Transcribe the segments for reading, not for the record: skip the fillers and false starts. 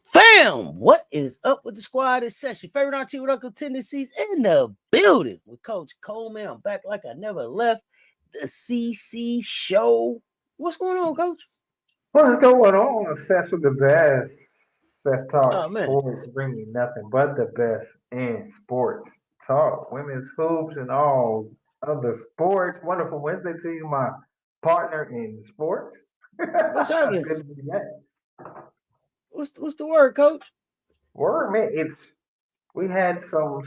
Fam, what is up with the squad? It's Cess, your favorite auntie with Uncle Tendencies in the building with Coach Coleman. I'm back like I never left. The CC show. What's going on, Coach? What's going on? Cess with the best. Cess Talk Oh, man. Sports, bring you nothing but the best in sports talk. Women's hoops and all other sports. Wonderful Wednesday to you, my partner in sports. What's happening? Good to be back. What's the word, Coach? Word, man. We had some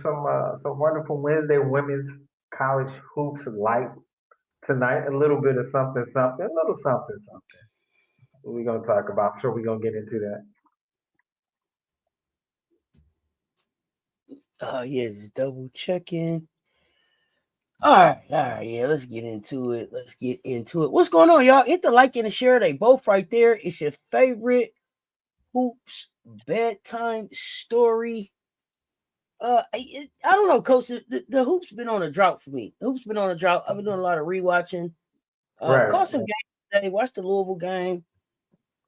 wonderful Wednesday women's college hoops lights tonight. A little bit of something, a little something. We're gonna talk about. I'm sure we're gonna get into that. Oh, yeah, just double checking. All right, yeah, let's get into it. What's going on, y'all? Hit the like and the share. They both right there. It's your favorite hoops bedtime story. I don't know, Coach. The hoops been on a drought for me. I've been doing a lot of rewatching. Caught some games today. Watched the Louisville game.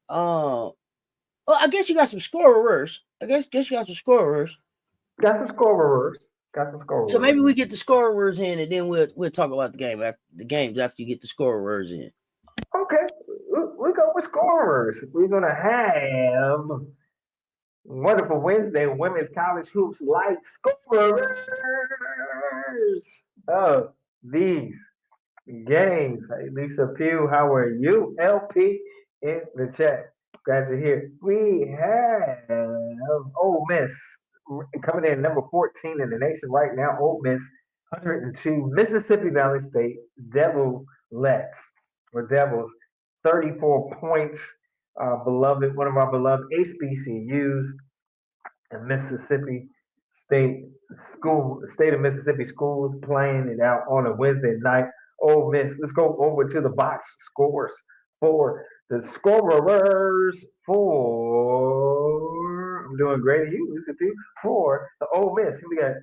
Well, I guess you got some scorers. Got some scorers. So maybe we get the scorers in, and then we'll talk about the games after you get the scorers in. Okay, we go with scorers. We're gonna have wonderful Wednesday women's college hoops light scorers of these games. Hey, Lisa Pugh, how are you? LP in the chat. Glad you're here. We have Ole Miss coming in number 14 in the nation right now. Ole Miss 102. Mississippi Valley State Devilettes or Devils 34 points. One of our beloved HBCUs and Mississippi State of Mississippi schools playing it out on a Wednesday night. Ole Miss. Let's go over to the box scores for the scorers for. I'm doing great at you, Lisa P. For the Ole Miss. We got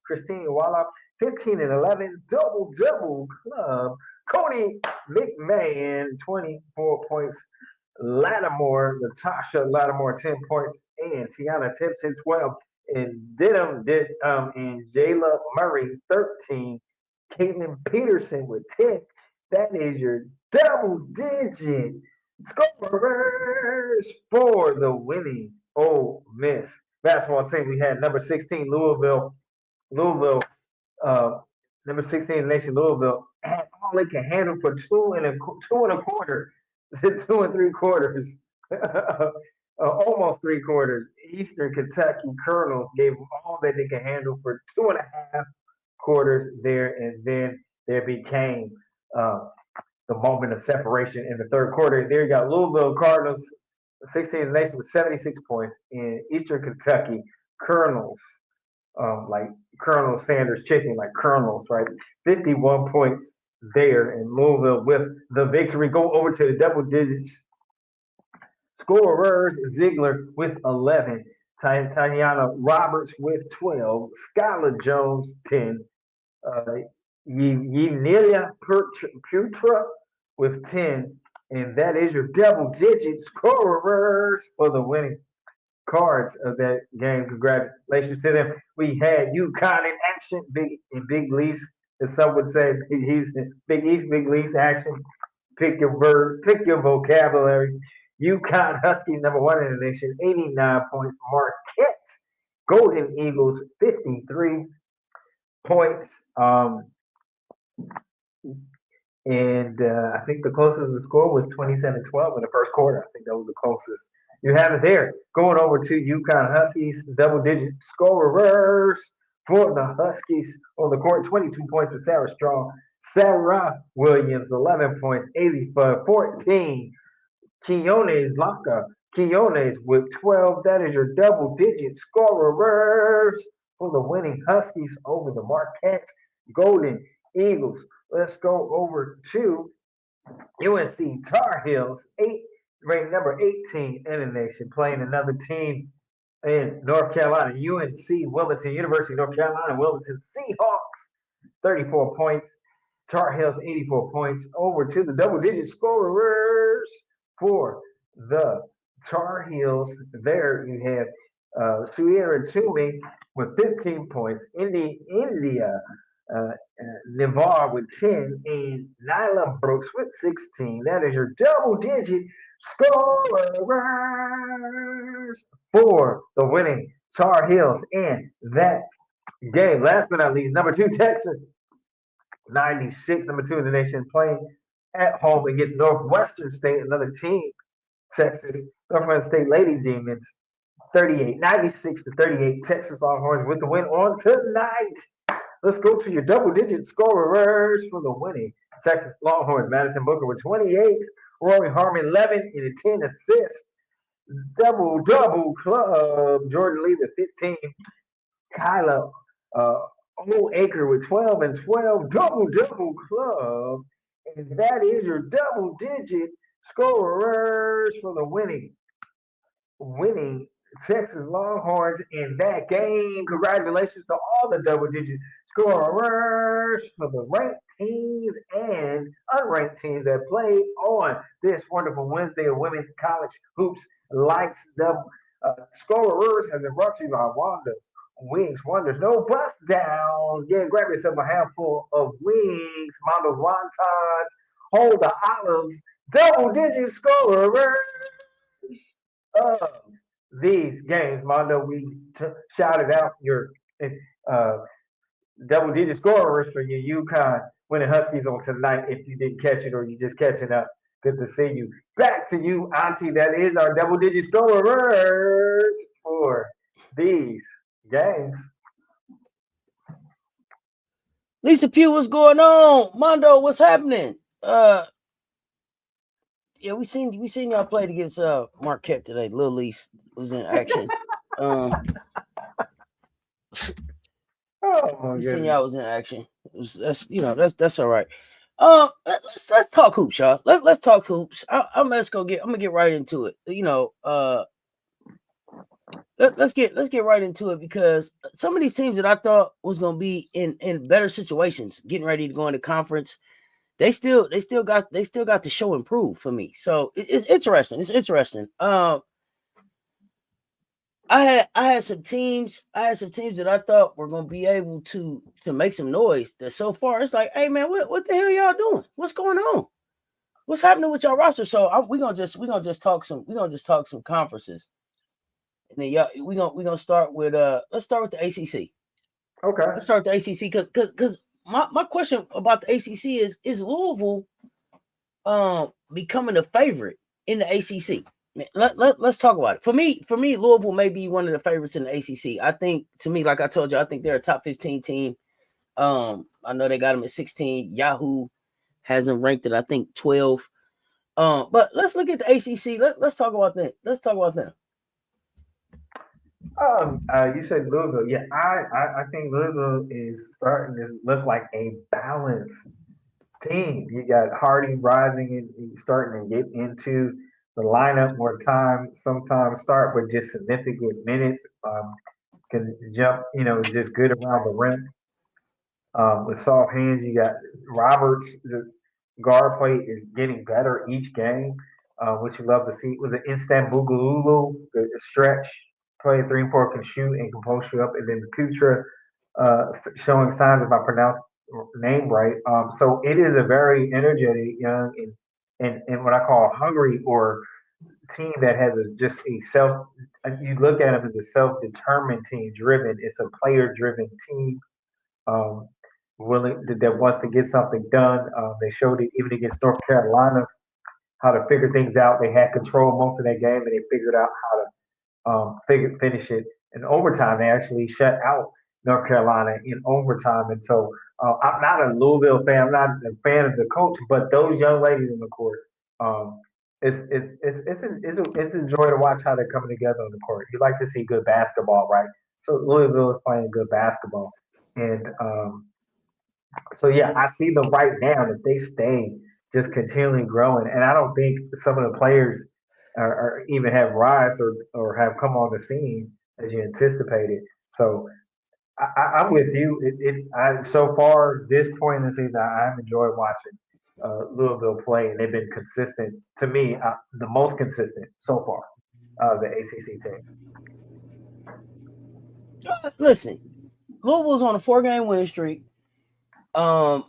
Christine Iwala, 15 and 11, double club. Cody McMahon, 24 points. Natasha Lattimore, 10 points, and Tiana Tipton, 12. And and Jayla Murray, 13. Caitlin Peterson with 10. That is your double-digit scorers for the winning Ole Miss basketball team. We had number 16, Louisville, number 16 in the nation, Louisville, had all they can handle for two and a quarter, 2 and 3 quarters, almost 3 quarters. Eastern Kentucky Colonels gave them all that they could handle for 2.5 quarters there, and then there became the moment of separation in the third quarter. There you got Louisville Cardinals, 16 in the nation with 76 points, in Eastern Kentucky Colonels, like Colonel Sanders chicken, like Colonels, right? 51 points there in Louisville with the victory. Go over to the double digits. Scorers, Ziegler with 11. Tatiana Roberts with 12. Skylar Jones, 10. Yenelia Putra with 10. And that is your double-digit scorers for the winning Cards of that game. Congratulations to them. We had UConn in action, Big Lease, as some would say. He's Big East, Big Lease action. Pick your vocabulary. UConn Huskies, number one in the nation, 89 points. Marquette Golden Eagles, 53 points. And I think the closest the score was 27-12 in the first quarter. I think that was the closest. You have it there. Going over to UConn Huskies, double-digit scorers for the Huskies on the court. 22 points for Sarah Strong. Sarah Williams, 11 points. Azzy Fudd, 14. Quinones Blanca. Quinones with 12. That is your double-digit scorers for the winning Huskies over the Marquette Golden Eagles. Let's go over to UNC Tar Heels, ranked number 18 in the nation, playing another team in North Carolina. UNC Wilmington, University of North Carolina, Wilmington Seahawks, 34 points. Tar Heels, 84 points. Over to the double-digit scorers for the Tar Heels. There you have Suira Toomey with 15 points. India Navarre with 10, and Nyla Brooks with 16. That is your double-digit scorers for the winning Tar Heels in that game. Last but not least, number 2, Texas, 96, number 2 in the nation, playing at home against Northwestern State, another team, Texas, Northwestern State Lady Demons, 96-38, Texas Longhorns with the win on tonight. Let's go to your double-digit scorers for the winning Texas Longhorns. Madison Booker with 28, Rory Harmon 11 and 10 assists. Double club. Jordan Lee with 15. Kyla Oldacre with 12 and 12. Double club. And that is your double-digit scorers for the winning Texas Longhorns in that game. Congratulations to all the double-digit scorers for the ranked teams and unranked teams that played on this wonderful Wednesday of Women's College Hoops Lights. The scorers have been brought to you by Wanda's Wings Wonders. No bust downs. Yeah, grab yourself a handful of wings, Mondo wontons, hold the olives, double-digit scorers of these games. Mondo, we shouted out your uh, double-digit scorers for your UConn winning Huskies on tonight. If you didn't catch it or you just catching up, good to see you. Back to you, Auntie. That is our double-digit scorers for these games. Lisa Pugh, what's going on? Mondo, what's happening? Yeah, we seen y'all played against Marquette today. Lil Lease was in action. Oh my We seen goodness. y'all was in action. That's all right. Let's talk hoops, y'all. Let's talk hoops. I'm gonna get right into it. Let's get right into it, because some of these teams that I thought was gonna be in better situations, getting ready to go into conference, they still got to show improve for me. So it's interesting. It's interesting. I had some teams that I thought were gonna be able to make some noise. That so far it's like, hey man, what the hell y'all doing? What's going on? What's happening with y'all roster? So we're gonna just talk some conferences, and then y'all we're gonna start with let's start with the ACC. Okay. Let's start with the ACC because my question about the ACC is Louisville becoming a favorite in the ACC? Let's talk about it. For me, Louisville may be one of the favorites in the ACC. I think, to me, like I told you, I think they're a top 15 team. I know they got them at 16. Yahoo has them ranked at, I think, 12. But let's look at the ACC. Let's talk about that. Let's talk about them. You said Louisville. Yeah, I think Louisville is starting to look like a balanced team. You got Hardy rising and starting to get into the lineup more time. Sometimes start with just significant minutes. Can jump, is just good around the rim. With soft hands, you got Roberts. The guard play is getting better each game, which you love to see. Was it Instant Boogaloo, the stretch play 3 and 4 can shoot and can post you up, and then Putra showing signs, if I pronounce name right. So it is a very energetic, young, and what I call hungry or team that has just a self. You look at them as a self-determined team, driven. It's a player-driven team, um, willing that wants to get something done. They showed it even against North Carolina how to figure things out. They had control most of that game, and they figured out how to finish it in overtime. They actually shut out North Carolina in overtime. And so I'm not a Louisville fan. I'm not a fan of the coach, but those young ladies in the court, um, it's a joy to watch how they're coming together on the court. You like to see good basketball, right? So Louisville is playing good basketball, and so yeah, I see them right now that they stay just continually growing, and I don't think some of the players are even have rise or have come on the scene as you anticipated. So I'm with you. So far this point in the season, I've enjoyed watching Louisville play, and they've been consistent to me, the most consistent so far of the ACC team. Listen, Louisville's on a 4-game winning streak. Um,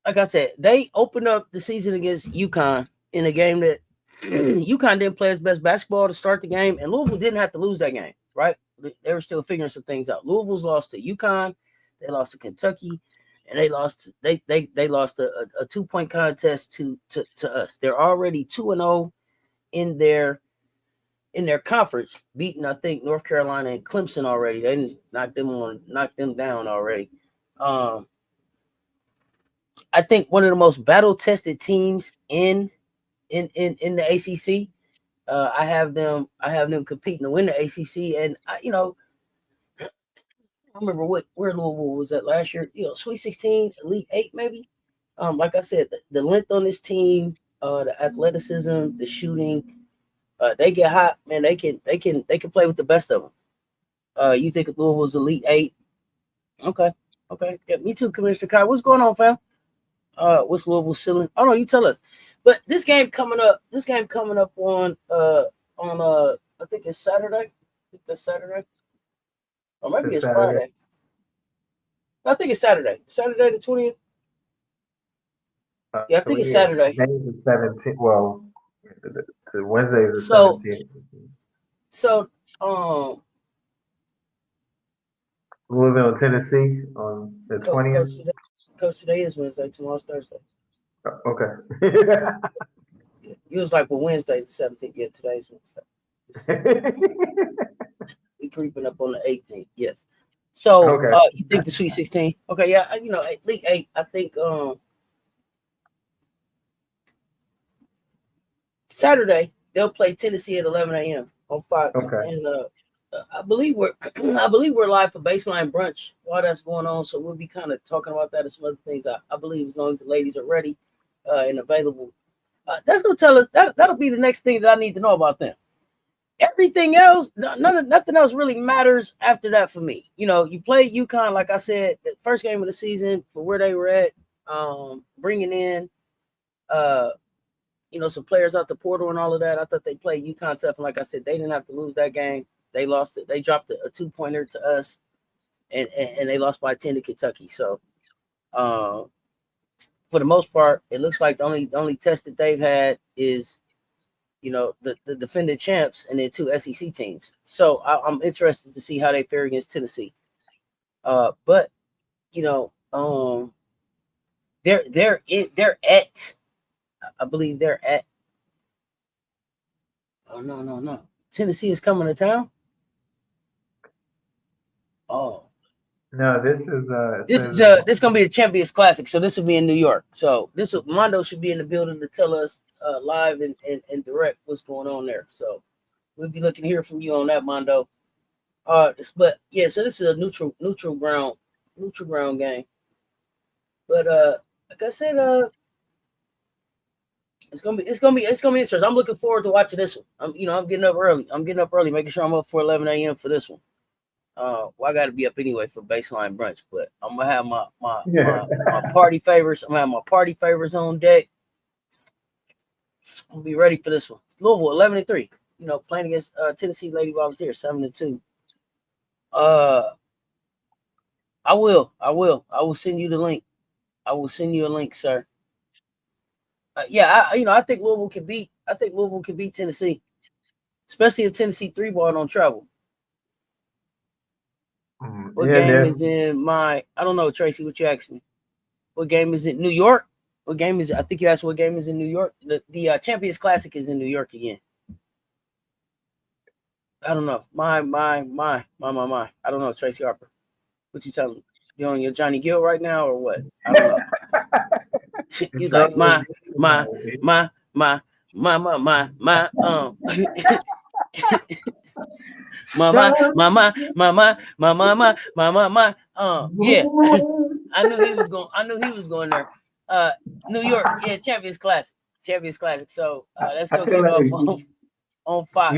like I said, they opened up the season against UConn in a game that UConn didn't play its best basketball to start the game, and Louisville didn't have to lose that game, right? They were still figuring some things out. Louisville's lost to UConn, they lost to Kentucky, and they lost a 2-point contest to us. They're already 2-0 in their conference, beating I think North Carolina and Clemson already. They didn't knock them down already. I think one of the most battle tested teams in the ACC. I have them competing to win the ACC, and I remember where Louisville was at last year. Sweet 16, Elite 8, maybe. Like I said, the length on this team, the athleticism, the shooting, they get hot, man. They can play with the best of them. You think Louisville's Elite 8? Okay. Yeah, me too, Commissioner Kai. What's going on, fam? What's Louisville ceiling? Oh no, you tell us. But this game coming up on I think it's Saturday. I think that's Saturday. Or maybe This it's Saturday, Friday. I think it's Saturday. Saturday the 20th. Yeah, I think it's Saturday. Today's the 17th. Well, the Wednesday is the So 17th. so Louisville, Tennessee on the 20th. Coach, today is Wednesday. Tomorrow's Thursday. Okay. Yeah. It was like, well, Wednesday's the 17th. Yeah, today's Wednesday. We creeping up on the 18th. Yes. So Okay. you think the Sweet 16? Okay, yeah. Elite 8. I think Saturday they'll play Tennessee at 11 a.m. on Fox, Okay. and I believe we're live for Baseline Brunch while that's going on. So we'll be kind of talking about that and some other things. I believe as long as the ladies are ready and available, that's gonna tell us that'll be the next thing that I need to know about them. Everything else, nothing else really matters after that for me. You play UConn, like I said, the first game of the season for where they were at, bringing in some players out the portal and all of that. I thought they played UConn tough, and like I said, they didn't have to lose that game. They lost it. They dropped a 2-pointer to us, and they lost by 10 to Kentucky. So, for the most part, it looks like the only test that they've had is, the defending champs and then 2 SEC teams. So I'm interested to see how they fare against Tennessee. But they're at. I believe they're at. Oh no! Tennessee is coming to town. Oh, No, this is this gonna be the Champions Classic, so this will be in New York. So Mondo should be in the building to tell us live and direct what's going on there. So we'll be looking to hear from you on that, Mondo. But yeah, so this is a neutral ground game. But like I said, it's gonna be interesting. I'm looking forward to watching this one. I'm getting up early, making sure I'm up for 11 a.m. for this one. Well, I got to be up anyway for Baseline Brunch, but I'm gonna have my party favors. I'm gonna have my party favors on deck. I'm gonna be ready for this one. Louisville 11-3. Playing against Tennessee Lady Volunteers 7-2. I will send you the link. I will send you a link, sir. I think Louisville can beat. I think Louisville can beat Tennessee, especially if Tennessee 3-ball don't travel. What Yeah, game is definitely. in my? I don't know, Tracy. What you asked me? What game is it? New York. What game is it? I think you asked what game is in New York. The Champions Classic is in New York again. I don't know. My. I don't know, Tracy Harper. What you telling me? You on your Johnny Gill right now or what? I don't know. You like my my my my my yeah. I knew he was going there. Uh New York, yeah, Champions Classic. Champions Classic. So let's I go feel kick like off on Fox.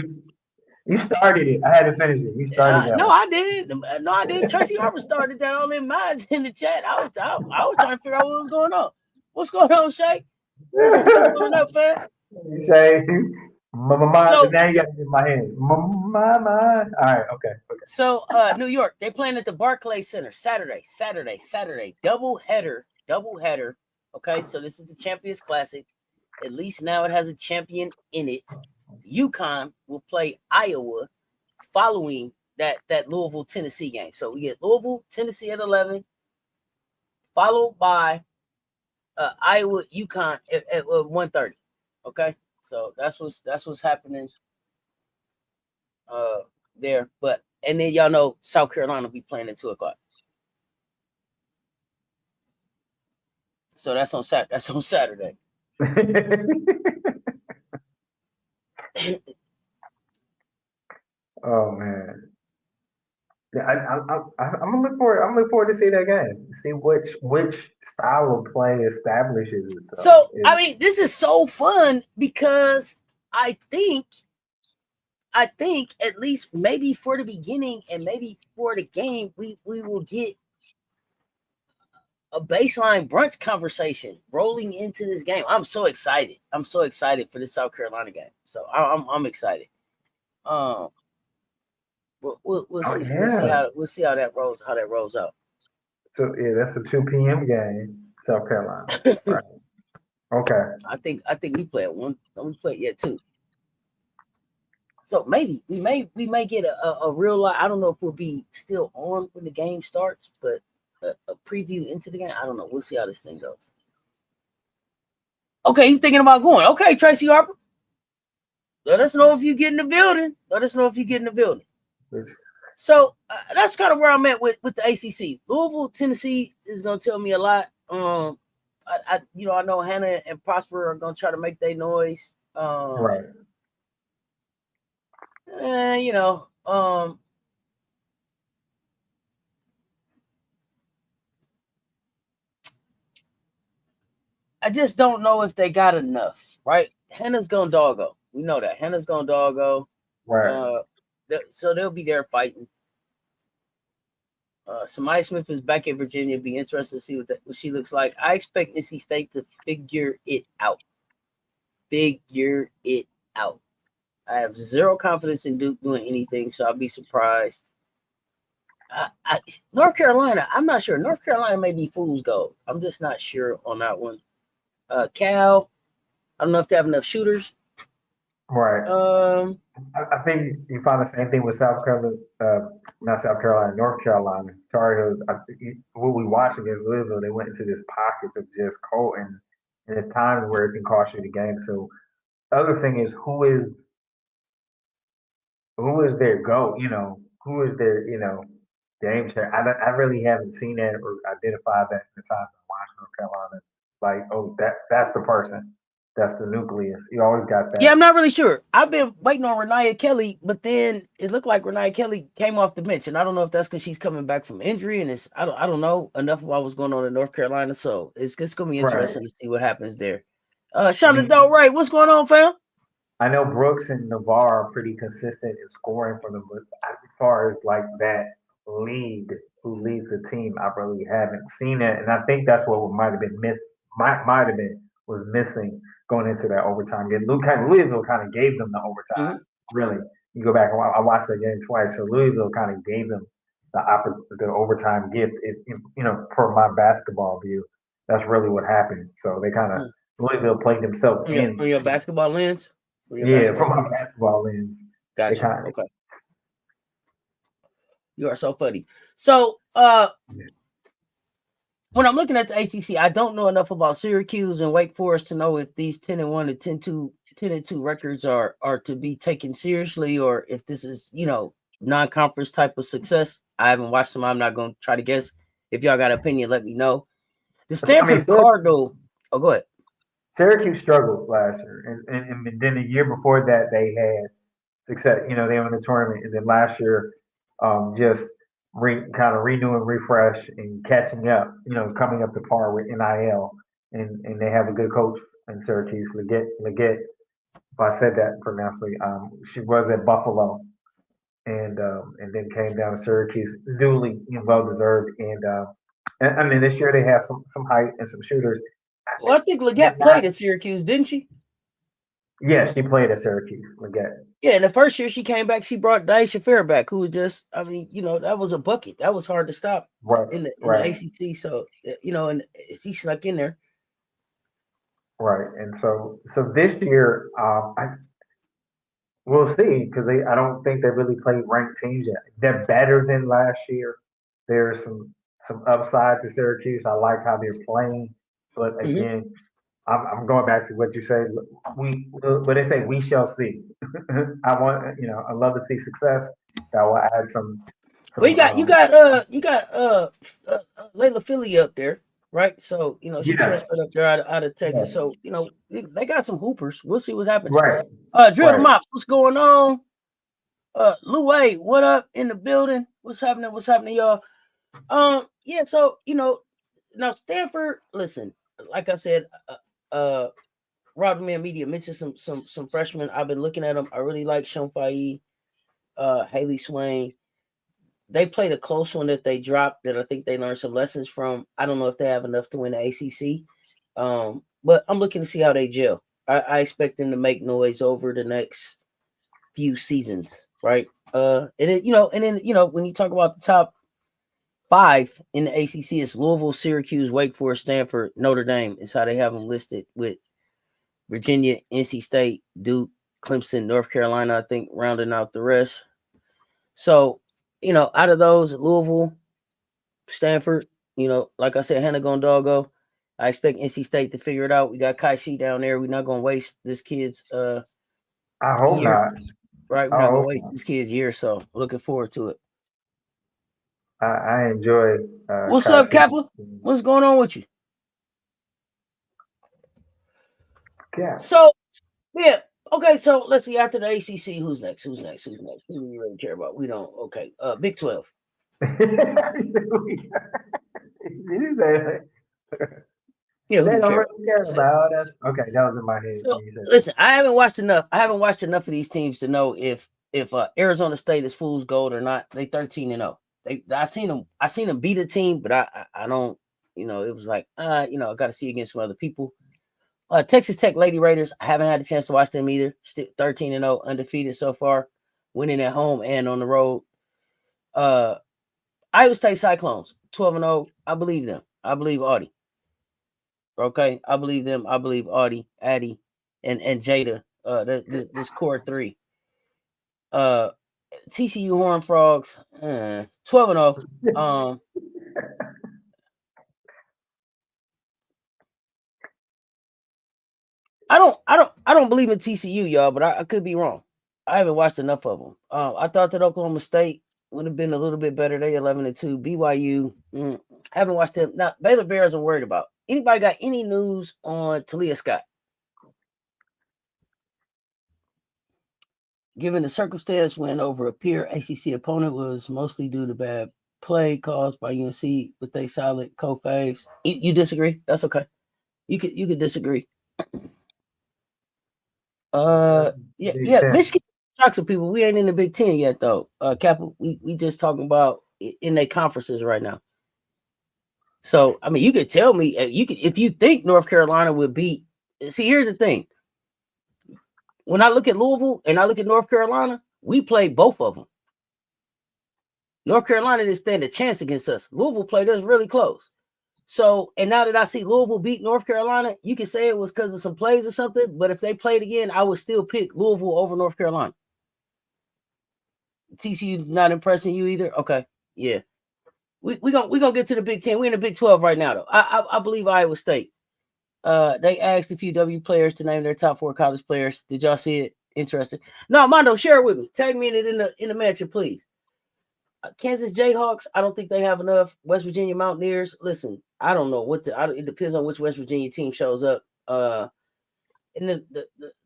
you started it. I had to finish it. You started that No, one. I didn't. No, I didn't. Tracy Harper started that all in minds in the chat. I was trying to figure out what was going on. What's going on, Shay? What's going on, fam? You say, my, So now you got it in my head. My. All right, okay, okay. So New York, they playing at the Barclays Center Saturday. Double header. Okay, so this is the Champions Classic. At least now it has a champion in it. UConn will play Iowa following that Louisville Tennessee game. So we get Louisville Tennessee at 11, followed by Iowa UConn at 1:30. Okay, so that's what's happening there. But and then y'all know South Carolina will be playing at 2 o'clock. So that's on Saturday. Oh man, yeah, I'm gonna look forward. I'm looking forward to see that game. See which style of play establishes itself. So I mean, this is so fun because I think at least maybe for the beginning and maybe for the game, we will get a baseline brunch conversation rolling into this game. I'm so excited. I'm so excited for this South Carolina game. So I'm excited. Um, we'll Oh see yeah. we'll see how that rolls out. So yeah, that's a 2 p.m. game, South Carolina. Right. Okay. I think we play at one. Don't we play it yet too? So maybe we may get a real lot. I don't know if we'll be still on when the game starts, but a preview into the game. I don't know. We'll see how this thing goes. Okay, you thinking about going? Okay, Tracy Harper. Let us know if you get in the building. It's- So that's kind of where I'm at with the ACC. Louisville, Tennessee is going to tell me a lot. I know Hannah and Prosper are going to try to make their noise. right. Eh, you know, I just don't know if they got enough, right? Hannah's gonna doggo. We know that. Hannah's gonna doggo. Right. Uh, so they'll be there fighting. Samaya Smith is back in Virginia. Be interested to see what she looks like. I expect NC State to figure it out. Figure it out. I have zero confidence in Duke doing anything, so I'll be surprised. North Carolina, I'm not sure. North Carolina may be fool's gold. I'm just not sure on that one. Cal, I don't know if they have enough shooters. Right. Um, I think you find the same thing with South Carolina, not South Carolina, North Carolina. Tar Heels. What we watched against Louisville, they went into this pocket of just cold, and it's times where it can cost you the game. So, other thing is who is their go? Who is their game changer? I really haven't seen that or identified that in the time I watched North Carolina. Like, oh, that's the person. That's the nucleus. You always got yeah, that. I'm not really sure. I've been waiting on Renaya Kelly, but then it looked like Renaya Kelly came off the bench, and I don't know if that's because she's coming back from injury, and I don't know enough about what's going on in North Carolina, so it's gonna be Right. interesting to see what happens there. Shonda Doe, You, right? What's going on, fam? I know Brooks and Navarre are pretty consistent in scoring for them, but as far as like that lead who leads the team, I really haven't seen it, and I think that's what might have been might have been was missing going into that overtime game. Louisville kind of gave them the overtime. Mm-hmm. Really, you go back and I watched that game twice, so Louisville kind of gave them the overtime gift. For my basketball view, that's really what happened. So they kind of Louisville played themselves in. From your basketball lens? Yeah, from my basketball lens. Gotcha. Okay. You are so funny. So, when I'm looking at the ACC, I don't know enough about Syracuse and Wake Forest to know if these 10-1 and 10-2 records are to be taken seriously, or if this is, non-conference type of success. I haven't watched them. I'm not going to try to guess. If y'all got an opinion, let me know. The Stanford Cardinal. Oh, go ahead. Syracuse struggled last year, and then the year before that they had success. They were in the tournament, and then last year, just kind of renew and refresh and catching up. Coming up to par with NIL, and they have a good coach in Syracuse, Leggett. If I said that pronouncedly, she was at Buffalo, and then came down to Syracuse, duly well deserved. And I mean this year they have some height and some shooters. Well, I think Leggett played at Syracuse, didn't she? Yeah, she played at Syracuse. Leggett. Yeah, in the first year she came back, she brought Daisha Fair back, who was just, that was a bucket. That was hard to stop in the ACC. So, and she snuck in there. Right, and so this year, we'll see because I don't think they really played ranked teams yet. They're better than last year. There's some upside to Syracuse. I like how they're playing, but again, I'm going back to what you said. But they say we shall see. I love to see success. That will add some. Well, you got Layla Philly up there, right? So she transferred up there out of Texas. So they got some hoopers. We'll see what happens. Right. Drill the Mops, what's going on? Lou A, what up in the building? What's happening? What's happening, y'all? Yeah. So now Stanford. Listen, like I said, Rodman Media mentioned some freshmen. I've been looking at them. I really like Sean Faye, Haley Swain. They played a close one that they dropped that I think they learned some lessons from. I don't know if they have enough to win the ACC, but I'm looking to see how they gel. I expect them to make noise over the next few seasons, right? And then when you talk about the top 5 in the ACC, it's Louisville, Syracuse, Wake Forest, Stanford, Notre Dame. Is how they have them listed, with Virginia, NC State, Duke, Clemson, North Carolina, I think, rounding out the rest. So, out of those, Louisville, Stanford, like I said, Hannah Gondago. I expect NC State to figure it out. We got Kai Shi down there. We're not going to waste this kid's I hope year. not. Right? We're not going to waste this kid's year, so looking forward to it. I enjoy. What's up, Kappa? What's going on with you? Yeah. So, yeah. Okay, so let's see. After the ACC, who's next? Who do we really care about? We don't. Okay, Big 12. Yeah, they don't really care about us. Okay, that was in my head. So, listen, I haven't watched enough of these teams to know if Arizona State is fool's gold or not. They 13-0. I seen them beat a team, but I don't. It was like I got to see against some other people. Texas Tech Lady Raiders, I haven't had a chance to watch them either. Still 13-0, undefeated so far, winning at home and on the road. Iowa State Cyclones, 12-0. I believe them. I believe Audie. Okay, I believe them. I believe Audie, Addie, and Jada. This core 3. TCU Horned Frogs, 12-0. I don't believe in TCU, y'all, but I could be wrong. I haven't watched enough of them. I thought that Oklahoma State would have been a little bit better. They 11-2. BYU, haven't watched them. Now Baylor Bears I'm worried about. Anybody got any news on Talia Scott? Given the circumstance, win over a peer ACC opponent was mostly due to bad play caused by UNC, but they solid co-faves. You disagree? That's okay. You could disagree. Yeah. Michigan shocks some people. We ain't in the Big Ten yet, though. Kappa, we just talking about in their conferences right now. So I mean, you could tell me if you think North Carolina would beat. See, here's the thing. When I look at Louisville and I look at North Carolina, we played both of them. North Carolina didn't stand a chance against us. Louisville played us really close. So, and now that I see Louisville beat North Carolina, you can say it was because of some plays or something. But if they played again, I would still pick Louisville over North Carolina. TCU not impressing you either? Okay, yeah. We gonna get to the Big Ten. We're in the Big 12 right now, though. I believe Iowa State. They asked a few W players to name their top 4 college players. Did y'all see it? Interesting. No, Mondo, share it with me. Tag me in the mention, please. Kansas Jayhawks. I don't think they have enough. West Virginia Mountaineers. Listen, I don't know what it depends on which West Virginia team shows up. And then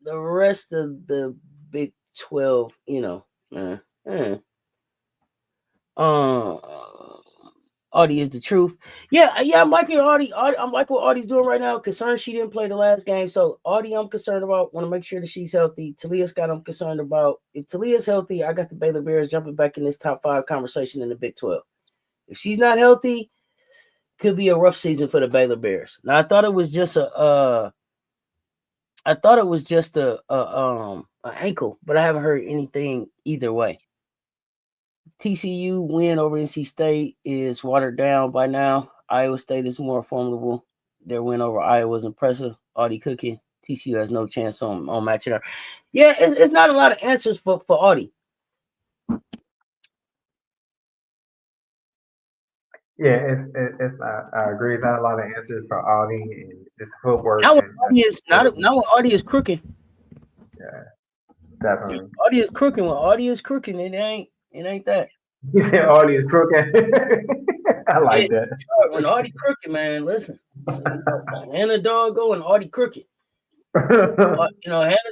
the rest of the Big 12, you know, Audie is the truth. Yeah, I'm liking Audie. I'm like what Audie's doing right now. Concerned she didn't play the last game. So Audie, I'm concerned about. Want to make sure that she's healthy. Talia Scott, I'm concerned about. If Talia's healthy, I got the Baylor Bears jumping back in this top 5 conversation in the Big 12. If she's not healthy, could be a rough season for the Baylor Bears. Now I thought it was just an ankle, but I haven't heard anything either way. TCU win over NC State is watered down by now. Iowa State is more formidable. Their win over Iowa was impressive. Audie Cookie. TCU has no chance on matching her. Yeah, it's not a lot of answers for Audie. Yeah, it's not. I agree. Not a lot of answers for Audie and it's footwork. Now And Audie is crooked. Yeah, definitely. Audie is crooked. When Audie is crooked, it ain't that. You said Audie is crooked. I like that. When Audie crooked, man, listen. Hannah Doggo and Audie crooked. Hannah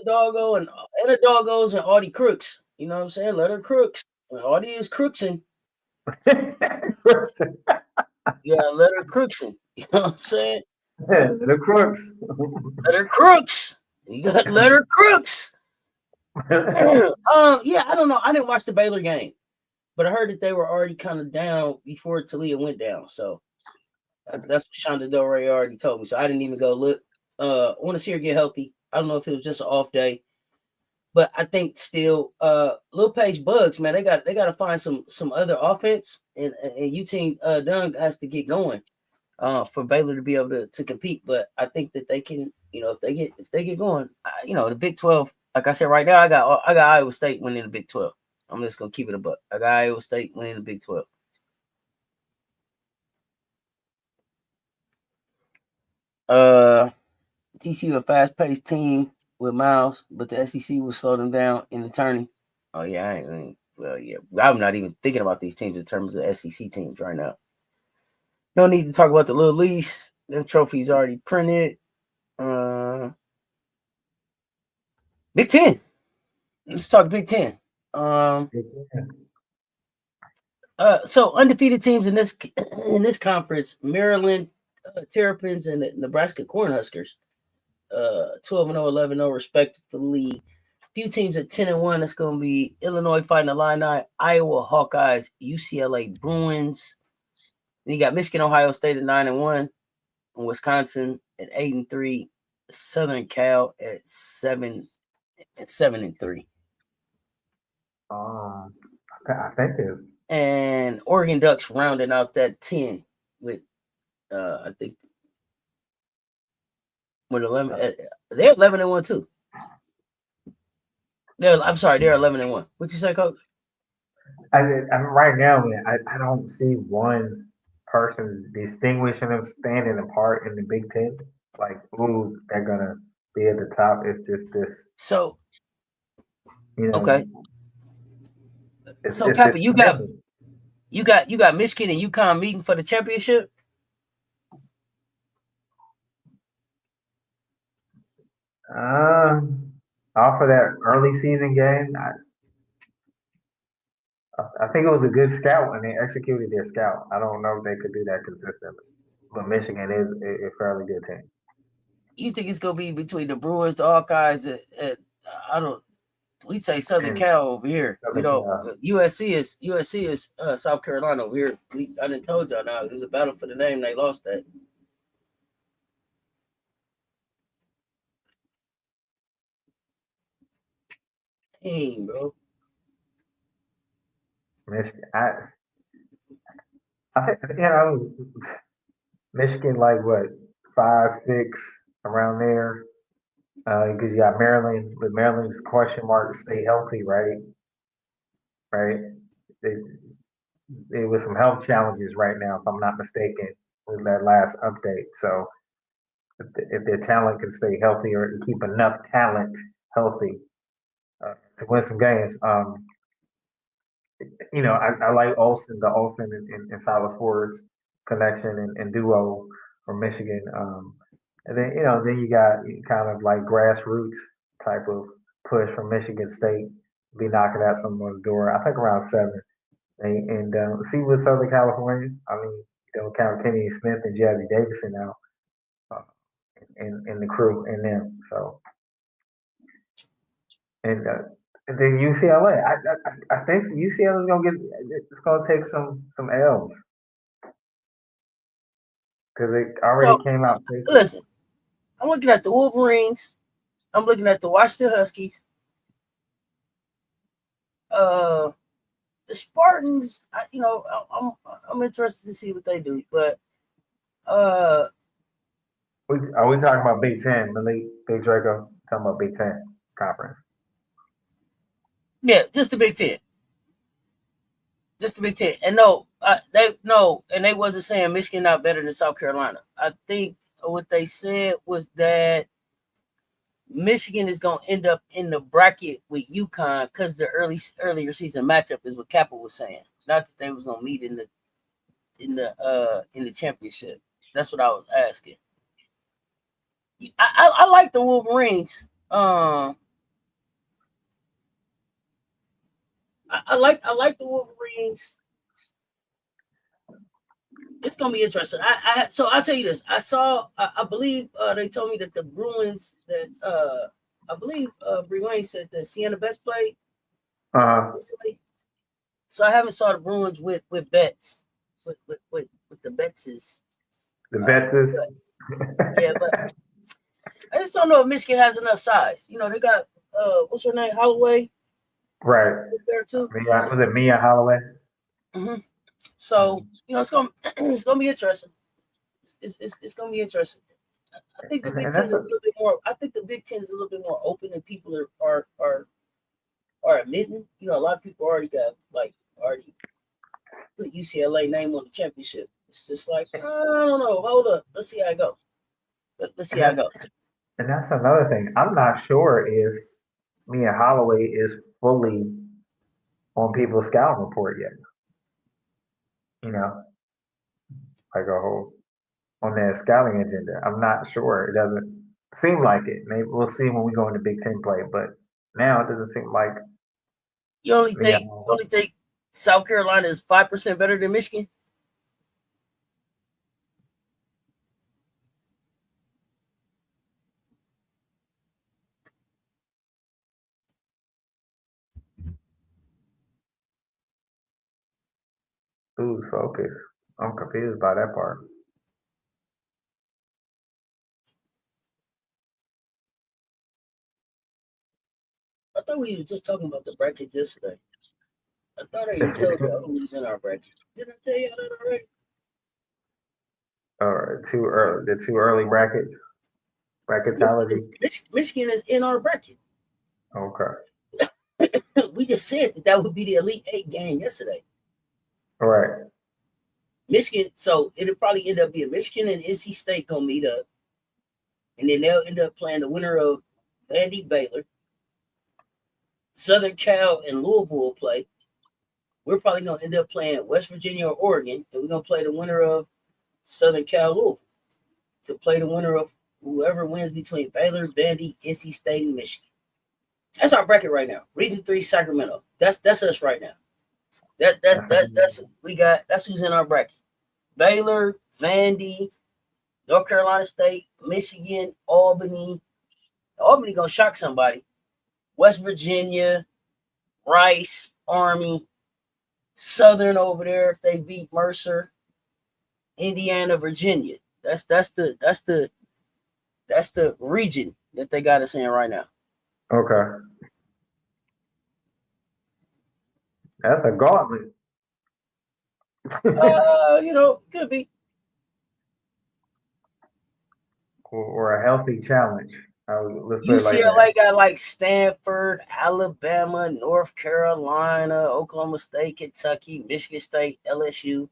Doggo and Hannah Doggos and Audie crooks. You know what I'm saying? Let her crooks. When Audie is crooksing, you gotta let her crooksin. You know what I'm saying? The crooks. Let her crooks. You gotta let her crooks. Yeah, I don't know. I didn't watch the Baylor game, but I heard that they were already kind of down before Talia went down. So that's what Shonda Del Rey already told me. So I didn't even go look. I want to see her get healthy. I don't know if it was just an off day, but I think still, Lil Page Bugs, man, they got to find some other offense, and UT Dunn has to get going for Baylor to be able to compete. But I think that they can, if they get going, the Big 12. Like I said, right now I got Iowa State winning the Big 12. I'm just gonna keep it a buck. I got Iowa State winning the Big 12. TCU a fast-paced team with Miles, but the SEC will slow them down in the tourney. Oh yeah, I'm not even thinking about these teams in terms of SEC teams right now. No need to talk about the Little Lease. Them trophies already printed. Big 10. Let's talk Big 10. So undefeated teams in this conference: Maryland Terrapins and the Nebraska Cornhuskers. 12-0, 11-0 respectively. Few teams at 10-1. That's going to be Illinois fighting the Illini, Iowa Hawkeyes, UCLA Bruins. Then you got Michigan, Ohio State at 9-1, and Wisconsin at 8-3. Southern Cal at 7-3. I think it's. And Oregon Ducks rounding out that 10 with, I think, with 11. They're 11-1 too. They're 11-1. What you say, Coach? Right now, man, I don't see one person distinguishing them, standing apart in the Big Ten. Like, ooh, they're gonna be at the top. It's just this. So, okay. So, Kappa, you got Michigan and UConn meeting for the championship. Off of that early season game, I think it was a good scout and they executed their scout. I don't know if they could do that consistently, but Michigan is a fairly good team. You think it's gonna be between the Brewers, the Hawkeyes, we say Southern Cal over here. USC is South Carolina over here. I didn't told y'all now. There's a battle for the name. They lost that. Dang, bro. Michigan, I think Michigan, like what, 5, 6 around there. Because you got Maryland, but Maryland's question mark to stay healthy, right? Right. They, with some health challenges right now, if I'm not mistaken, with that last update. So if their talent can stay healthy or keep enough talent healthy to win some games, I like Olsen, the Olsen and Silas Ford's connection and duo from Michigan. And then then you got kind of like grassroots type of push from Michigan State, be knocking out some of the door. I think around 7. And see with Southern California, I mean, count Kenny Smith and Jazzy Davidson now, uh, and the crew and them. So and uh, and then UCLA, I think UCLA is gonna get it's gonna take some L's because it already So came out tasting. listen, I'm looking at the Wolverines. I'm looking at the Washington Huskies. Uh, the Spartans. I'm interested to see what they do, but uh, Are we talking about Big Ten, Malik, Big Draco? Talking about Big Ten conference. yeah, just the Big Ten. Just the Big Ten. And they wasn't saying Michigan not better than South Carolina. I think what they said was that Michigan is going to end up in the bracket with UConn because the earlier season matchup is what Kappa was saying. Not that they was going to meet in the championship. That's what I was asking. I like the Wolverines. I like the Wolverines. It's gonna be interesting. So I'll tell you this. I believe they told me that the Bruins that I believe Bree Wayne said that Sienna Best played recently. So I haven't saw the Bruins with bets with the Betses. The bets is Yeah, but I just don't know if Michigan has enough size. They got what's her name, Holloway, right. there too. Was it Mia Holloway? Mm-hmm. So it's gonna it's gonna be interesting. It's gonna be interesting. I think the Big And Ten that's is a little bit more. I think the Big Ten is a little bit more open, and people are admitting. A lot of people already put UCLA name on the championship. It's just like I don't know. Hold up, let's see how it go. Let's see and how it that's go. and that's another thing. I'm not sure if Mia Holloway is fully on people's scouting report yet. You know, like a whole on their scouting agenda. I'm not sure. It doesn't seem like it. Maybe we'll see when we go into Big Ten play, but now it doesn't seem like You only Mia. think South Carolina is 5% better than Michigan? Who's focused? I'm confused by that part. I thought we were just talking about the bracket yesterday. I thought I told you who was in our bracket. Did I tell you that already? All right, too early. The too early bracketality. Michigan is in our bracket. Okay. We just said that would be the Elite Eight game yesterday. All right. Michigan, so it'll probably end up being Michigan and NC State gonna meet up, and then they'll end up playing the winner of Vandy Baylor. Southern Cal and Louisville will play. We're probably gonna end up playing West Virginia or Oregon, and we're gonna play the winner of Southern Cal Louisville to play the winner of whoever wins between Baylor, Vandy, NC State, and Michigan. That's our bracket right now. Region 3, Sacramento. That's us right now. That's we got. That's who's in our bracket. Baylor, Vandy, North Carolina State, Michigan, Albany. Albany gonna shock somebody. West Virginia, Rice, Army, Southern over there if they beat Mercer, Indiana, Virginia. That's the region that they got us in right now. Okay. That's a gauntlet. Could be. or a healthy challenge. Let's put it like that. UCLA got like Stanford, Alabama, North Carolina, Oklahoma State, Kentucky, Michigan State, LSU.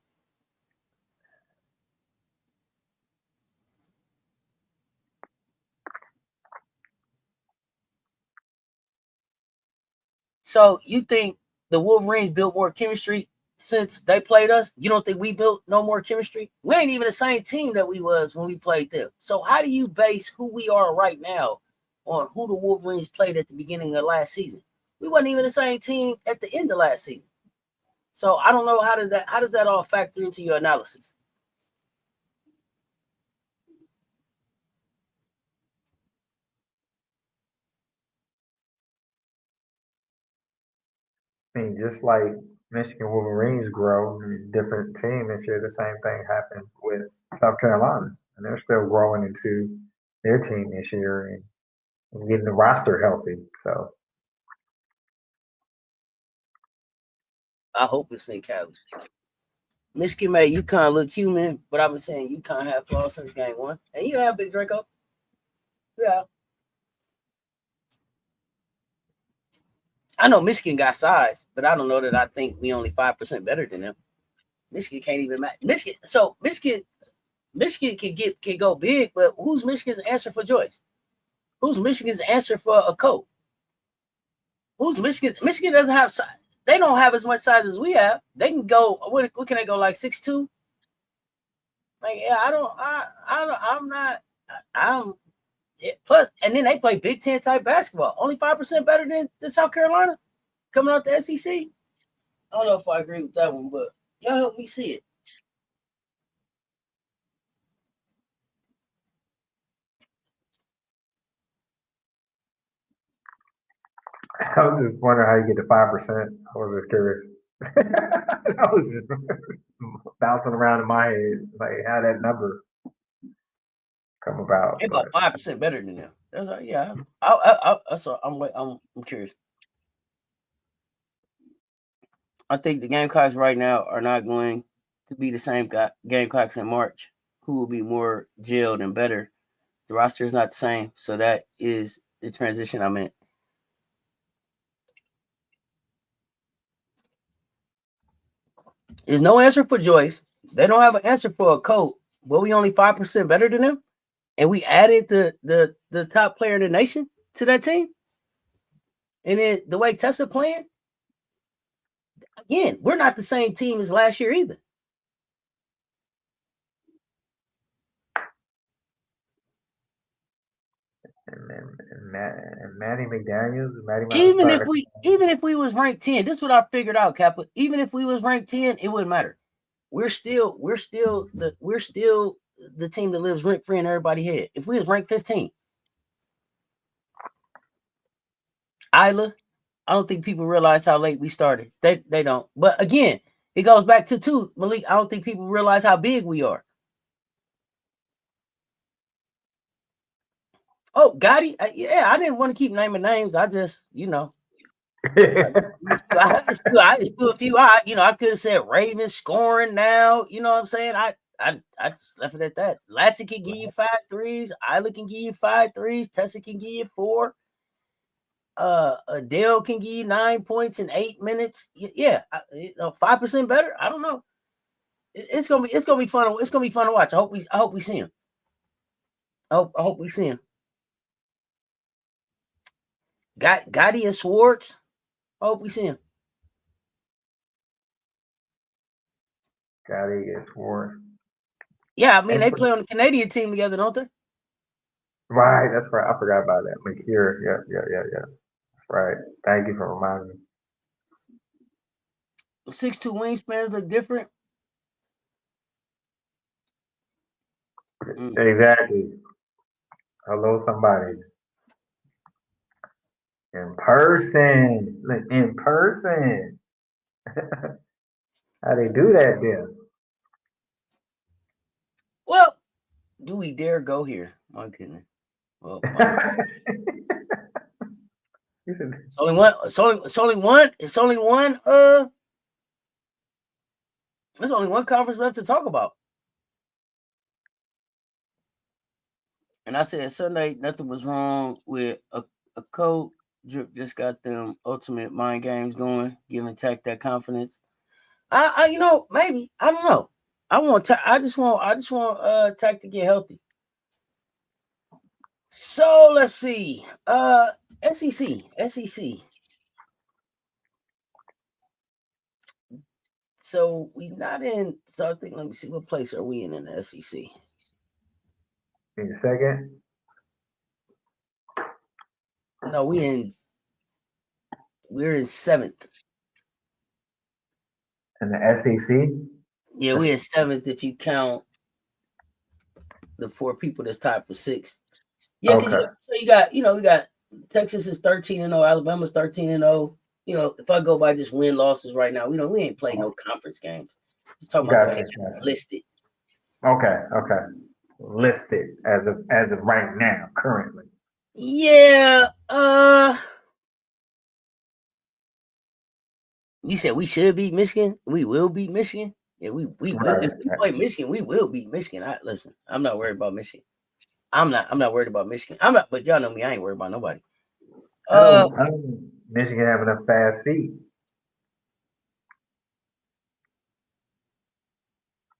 So you think the Wolverines built more chemistry since they played us? You don't think we built no more chemistry? We ain't even the same team that we was when we played them. So how do you base who we are right now on who the Wolverines played at the beginning of last season? We wasn't even the same team at the end of last season. So I don't know how does that all factor into your analysis? I mean, just like Michigan Wolverines grow, different team this year, the same thing happened with South Carolina, and they're still growing into their team this year and getting the roster healthy. So I hope it's in Cali. Michigan made UConn look human, but I've been saying UConn have flaws since game one. And you have Big Draco. Yeah. I know Michigan got size, but I don't know that I think we only 5% better than them. Michigan can't even match. Michigan can go big, but who's Michigan's answer for Joyce? Who's Michigan's answer for a coach? Who's Michigan? Michigan doesn't have size. They don't have as much size as we have. They can go. What can they go like 6'2"? Like yeah, I'm not. Plus, and then they play Big Ten type basketball. Only 5% better than South Carolina coming out the SEC. I don't know if I agree with that one, but y'all help me see it. I was just wondering how you get to 5%. I was just curious. I was just bouncing around in my head, like how that number come about. They But about 5% better than them. That's right. Yeah, I'm curious. I think the Gamecocks right now are not going to be the same Gamecocks in March, who will be more jailed and better. The roster is not the same, so that is the transition I'm in. There's no answer for Joyce. They don't have an answer for a coach, but we only 5% better than them, and we added the top player in the nation to that team. And then the way Tessa playing, again, we're not the same team as last year either. and Maddie McDaniels, Maddie might Even start. if we was ranked 10, this is what I figured out, Kappa. Even if we was ranked 10, it wouldn't matter. We're still the team that lives rent free in everybody's head. If we was ranked 15, Isla, I don't think people realize how late we started. They don't. But again, it goes back to Malik. I don't think people realize how big we are. Oh, Gotti, yeah, I didn't want to keep naming names. I just, I just threw a few out. I could have said Ravens scoring now. You know what I'm saying? I just left it at that. Latson can give you 5 threes. Isla can give you 5 threes. Tessa can give you 4. Adele can give you 9 points in 8 minutes. Yeah, 5% better. I don't know. It's gonna be fun. It's gonna be fun to watch. I hope we see him. I hope we see him. Gotti and Swartz. I hope we see him. Gotti and Swartz. Yeah, I mean they play on the Canadian team together, don't they? Right, that's right. I forgot about that. McCure. Yeah. Right. Thank you for reminding me. 6'2" wingspans look different. Exactly. Hello, somebody. In person. In person. How they do that there? Well, do we dare go here? My goodness. Well, it's only one. It's only one. It's only one. There's only one conference left to talk about. And I said Sunday, nothing was wrong with a coach. Drip just got them ultimate mind games going, giving Tech that confidence. Maybe I don't know. I just want Tech to get healthy. So let's see. SEC. So we not in. So I think let me see what place are we in the SEC. In a second. No, we're in seventh. In the SEC. Yeah, we're in seventh if you count the 4 people that's tied for sixth. Yeah, because we got Texas is 13-0, Alabama's 13-0. If I go by just win losses right now, we ain't played no conference games. Just talking about the Gotcha. people listed. Okay. Listed as of right now, currently. Yeah. You said we should beat Michigan. We will beat Michigan. Yeah, we will. Right. If we play Michigan, we will beat Michigan. Listen, I'm not worried about Michigan. I'm not worried about Michigan. I'm not, but y'all know me. I ain't worried about nobody. I don't Michigan have enough fast feet.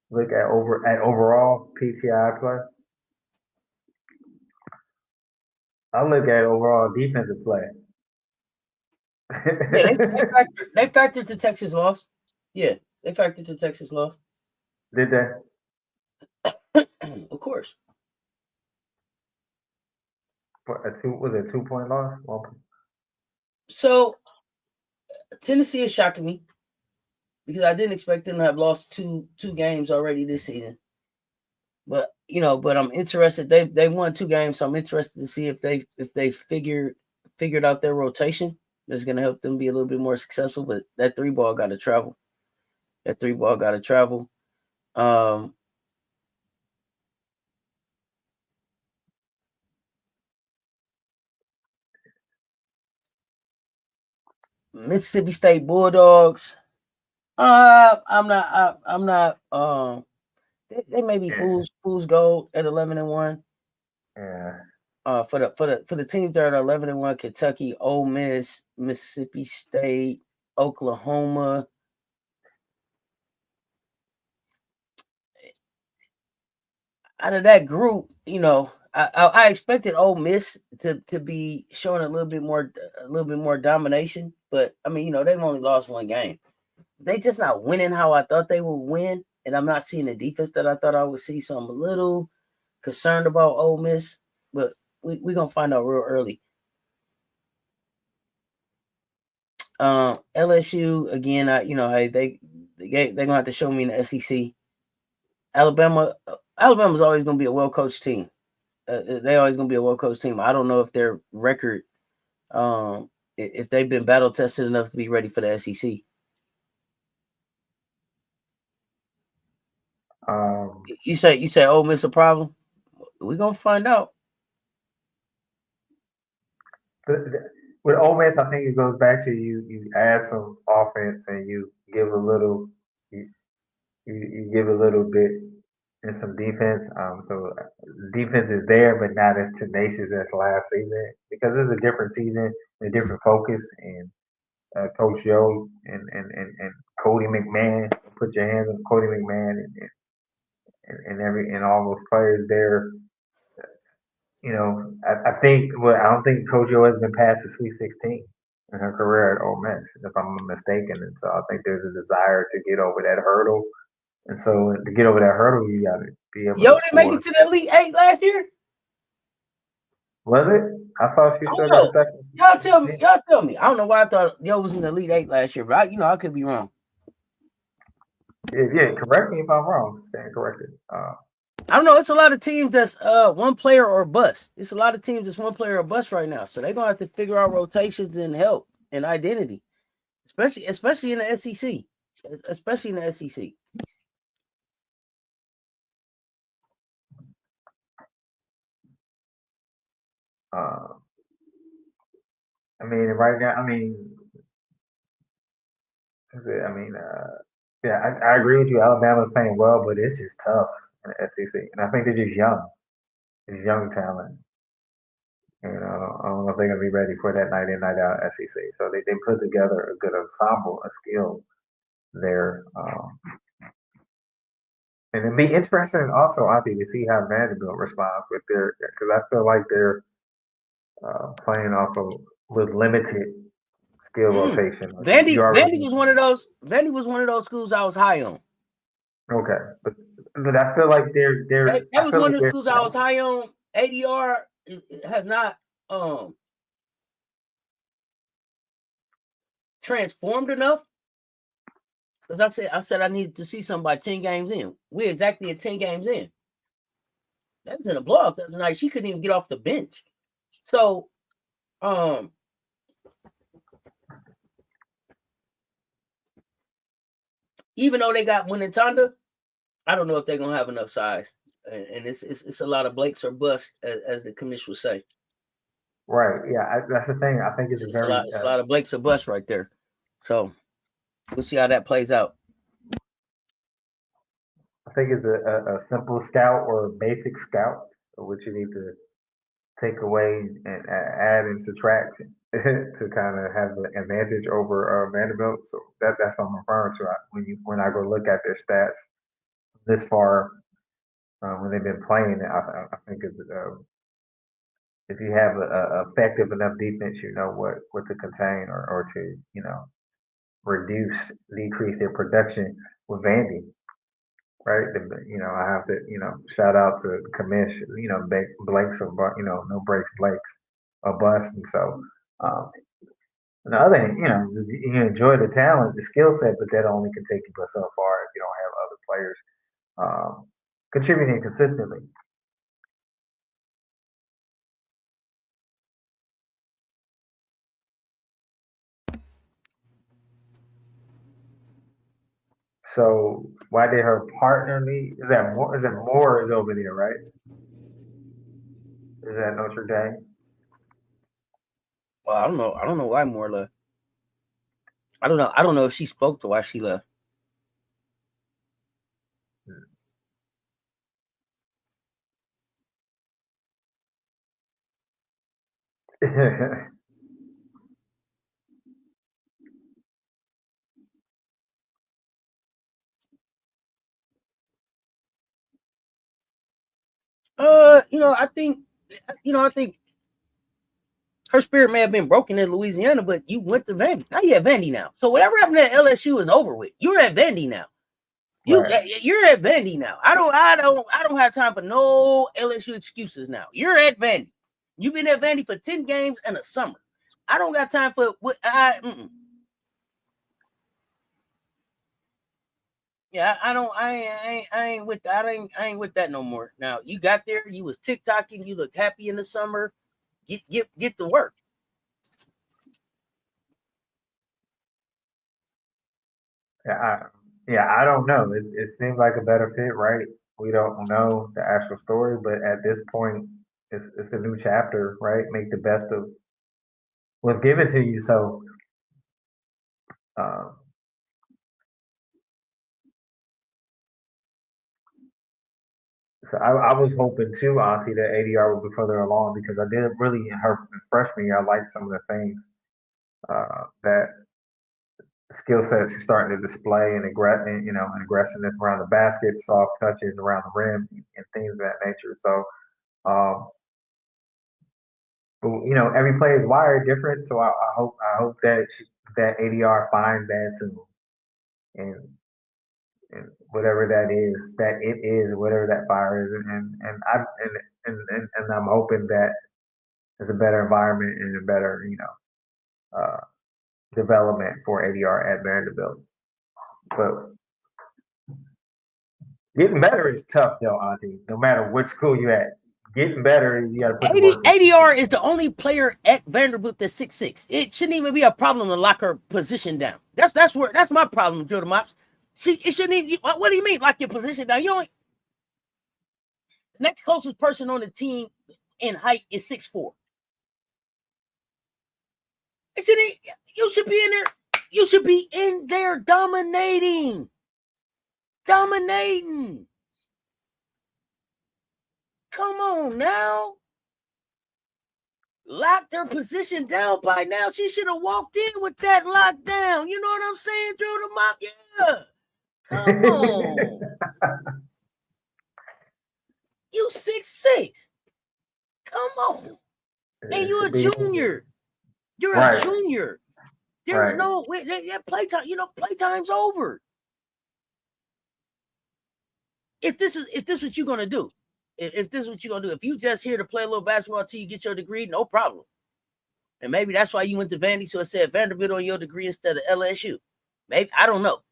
Look at overall PTI play. I look at overall defensive play. Yeah, they factored to Texas loss. Yeah, they factored to Texas loss. Did they? Of course. Was it a 2-point loss? So Tennessee is shocking me because I didn't expect them to have lost two games already this season. But I'm interested. They won 2 games, so I'm interested to see if they figured out their rotation. That's going to help them be a little bit more successful. But that 3 ball got to travel. Mississippi State Bulldogs. I'm not. They may be fool's gold at 11-1. Yeah. For the teams that are 11-1, Kentucky, Ole Miss, Mississippi State, Oklahoma. Out of that group, I expected Ole Miss to be showing a little bit more domination, but I mean, they've only lost 1 game. They just not winning how I thought they would win, and I'm not seeing the defense that I thought I would see. So I'm a little concerned about Ole Miss, but we're gonna find out real early. LSU again, hey, they're gonna have to show me in the SEC. Alabama's always gonna be a well coached team. They always gonna be a well coached team. I don't know if their record, if they've been battle tested enough to be ready for the SEC. You say Ole Miss a problem? We're gonna find out. With Ole Miss, I think it goes back to you add some offense and you give a little you give a little bit and some defense. So defense is there, but not as tenacious as last season because it's a different season, a different focus. And Coach Joe and Cody McMahon, put your hands on Cody McMahon and all those players there. I think. Well, I don't think Coach Joe has been past the Sweet 16 in her career at Ole Miss, if I'm not mistaken. And so I think there's a desire to get over that hurdle. And so to get over that hurdle, you got to be able to Yo, they make score. it to the Elite 8 last year. Was it? I thought she still got second. Y'all tell me. I don't know why I thought Yo was in the Elite 8 last year, but I could be wrong. Yeah, correct me if I'm wrong. Stand corrected. I don't know. It's a lot of teams that's 1 player or bust. It's a lot of teams that's 1 player or bust right now. So they're gonna have to figure out rotations and help and identity, especially in the SEC. Especially in the SEC. I mean, right now, yeah, I agree with you. Alabama's playing well, but it's just tough in the SEC, and I think they're just young. is young talent. You know, I don't know if they're gonna be ready for that night in, night out SEC. So they put together a good ensemble of skill there. And it'd be interesting also, I think, to see how Vanderbilt responds with their, because I feel like they're playing off of with limited skill rotation. You already Vandy was one of those. Vandy was one of those schools I was high on. okay, but I feel like they're That I was feel one like of the they're schools I was high on. ADR has not transformed enough. Because I said I needed to see somebody 10 games in. We're exactly at 10 games in. That was in a blog the other night. She couldn't even get off the bench. So, even though they got Winatanda, I don't know if they're gonna have enough size. And it's a lot of Blakes or bust, as the commission would say. right. Yeah, that's the thing. I think it's a lot of Blakes or bust right there. So we'll see how that plays out. I think it's a simple scout or a basic scout, which you need to take away and add and subtract to kind of have the advantage over Vanderbilt. So that's what I'm referring to when I go look at their stats this far when they've been playing. I think it's if you have a effective enough defense, you know what to contain or to decrease their production with Vandy. Right, I have to, shout out to the commission, Blake's or no breaks Blake's a bust, and so um, on the other hand, you enjoy the talent, the skill set, but that only can take you but so far if you don't have other players contributing consistently. So why did her partner leave? Is that more? Is it more is over there, right? Is that Notre Dame? Well, I don't know. I don't know why Moore left. I don't know. I don't know if she spoke to why she left. I think her spirit may have been broken in Louisiana, but you went to Vandy. Now you're at Vandy now. So whatever happened at LSU is over with. You're at Vandy now. You're at Vandy now. I don't have time for no LSU excuses now. You're at Vandy. You've been at Vandy for 10 games and a summer. I don't got time for what Yeah, I ain't with that. I ain't with that no more. Now you got there, you was TikToking, you looked happy in the summer. Get to work. I don't know. It seems like a better fit, right? We don't know the actual story, but at this point, it's a new chapter, right? Make the best of what's given to you. Uh, so I was hoping too, Auntie, that ADR would be further along because I did really in her freshman year. I liked some of the things that skill sets she's starting to display and aggressiveness around the basket, soft touches around the rim, and things of that nature. So, but every player is wired different. So I hope that ADR finds that soon, and whatever that is, that it is, whatever that fire is, and I'm hoping that there's a better environment and a better uh, development for ADR at Vanderbilt. But getting better is tough, though, Auntie. No matter which school you at, getting better, you got to put the work in. ADR is the only player at Vanderbilt that's 6'6". It shouldn't even be a problem to lock her position down. That's my problem, Jordan Mops. It shouldn't even. What do you mean lock your position down? The next closest person on the team in height is 6'4". You should be in there. You should be in there dominating. Come on now. Locked her position down by now. She should have walked in with that lockdown. You know what I'm saying? Drew the mop. Yeah. Come on. You 6'6". Come on. And you're a junior. You're a junior. There's no playtime. Playtime's over. If this is what you're gonna do, if this is what you're gonna do, if you just here to play a little basketball till you get your degree, no problem. And maybe that's why you went to Vandy, so it said Vanderbilt on your degree instead of LSU. Maybe, I don't know.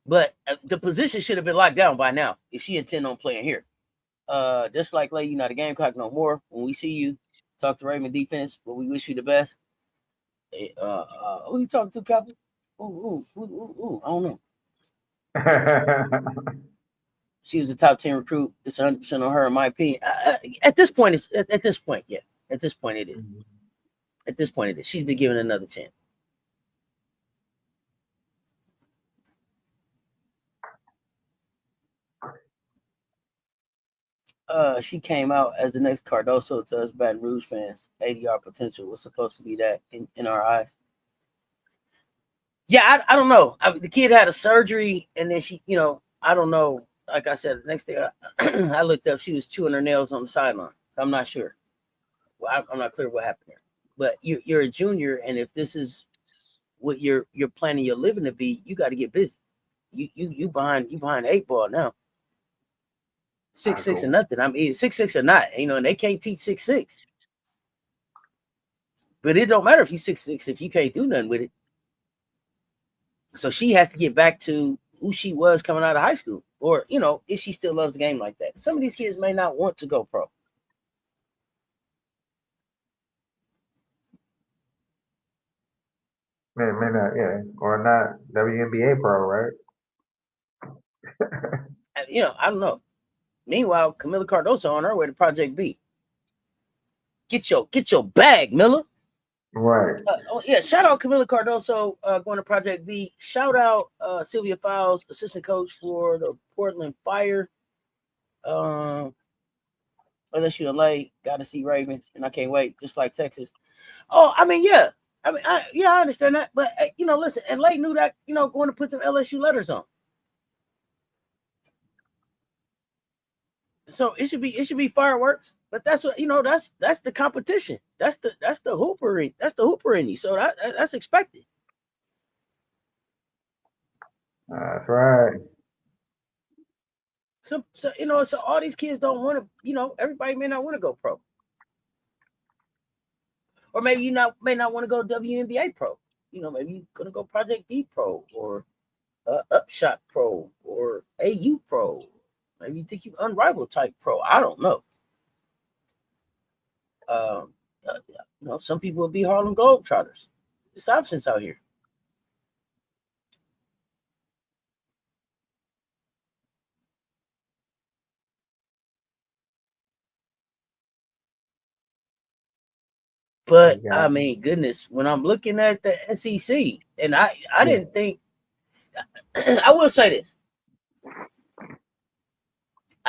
But the position should have been locked down by now if she intend on playing here. Just like Lay, you're not a Gamecock no more. When we see you, talk to Raymond defense, but we wish you the best. Who you talking to, Captain? I don't know. She was a top 10 recruit. It's 100% on her, in my opinion. At this point, it is. At this point, it is. She's been given another chance. She came out as the next Cardoso to us Baton Rouge fans. 80-yard potential was supposed to be that in our eyes. Yeah, I don't know. The kid had a surgery, and then she, I don't know. Like I said, the next day I looked up, she was chewing her nails on the sideline. So I'm not sure. Well, I'm not clear what happened there. But you're a junior, and if this is what you're planning your living to be, you got to get busy. You behind 8 ball now. 6'6" or nothing. I mean, 6'6" or not, and they can't teach 6'6". But it don't matter if you 6'6" if you can't do nothing with it. So she has to get back to who she was coming out of high school, or if she still loves the game like that. Some of these kids may not want to go pro. May not, yeah, or not WNBA pro, right? I don't know. Meanwhile, Camila Cardoso on her way to Project B. Get your bag, Miller. Right. Shout out Camila Cardoso going to Project B. Shout out Sylvia Fowles, assistant coach for the Portland Fire. LSU LA, got to see Ravens, and I can't wait. Just like Texas. Oh, I mean, yeah. I understand that, but listen, and Lake knew that, going to put them LSU letters on. So it should be fireworks, but that's what that's the competition. That's the hooper in you. So that's expected. That's right. So all these kids don't want to, everybody may not want to go pro. Or maybe you may not want to go WNBA pro. Maybe you're gonna go Project B pro or Upshot pro or AU pro. Maybe you think you unrivaled type pro. I don't know. Some people will be Harlem Globetrotters. It's options out here. But I mean, goodness, when I'm looking at the SEC, and I didn't think. I will say this.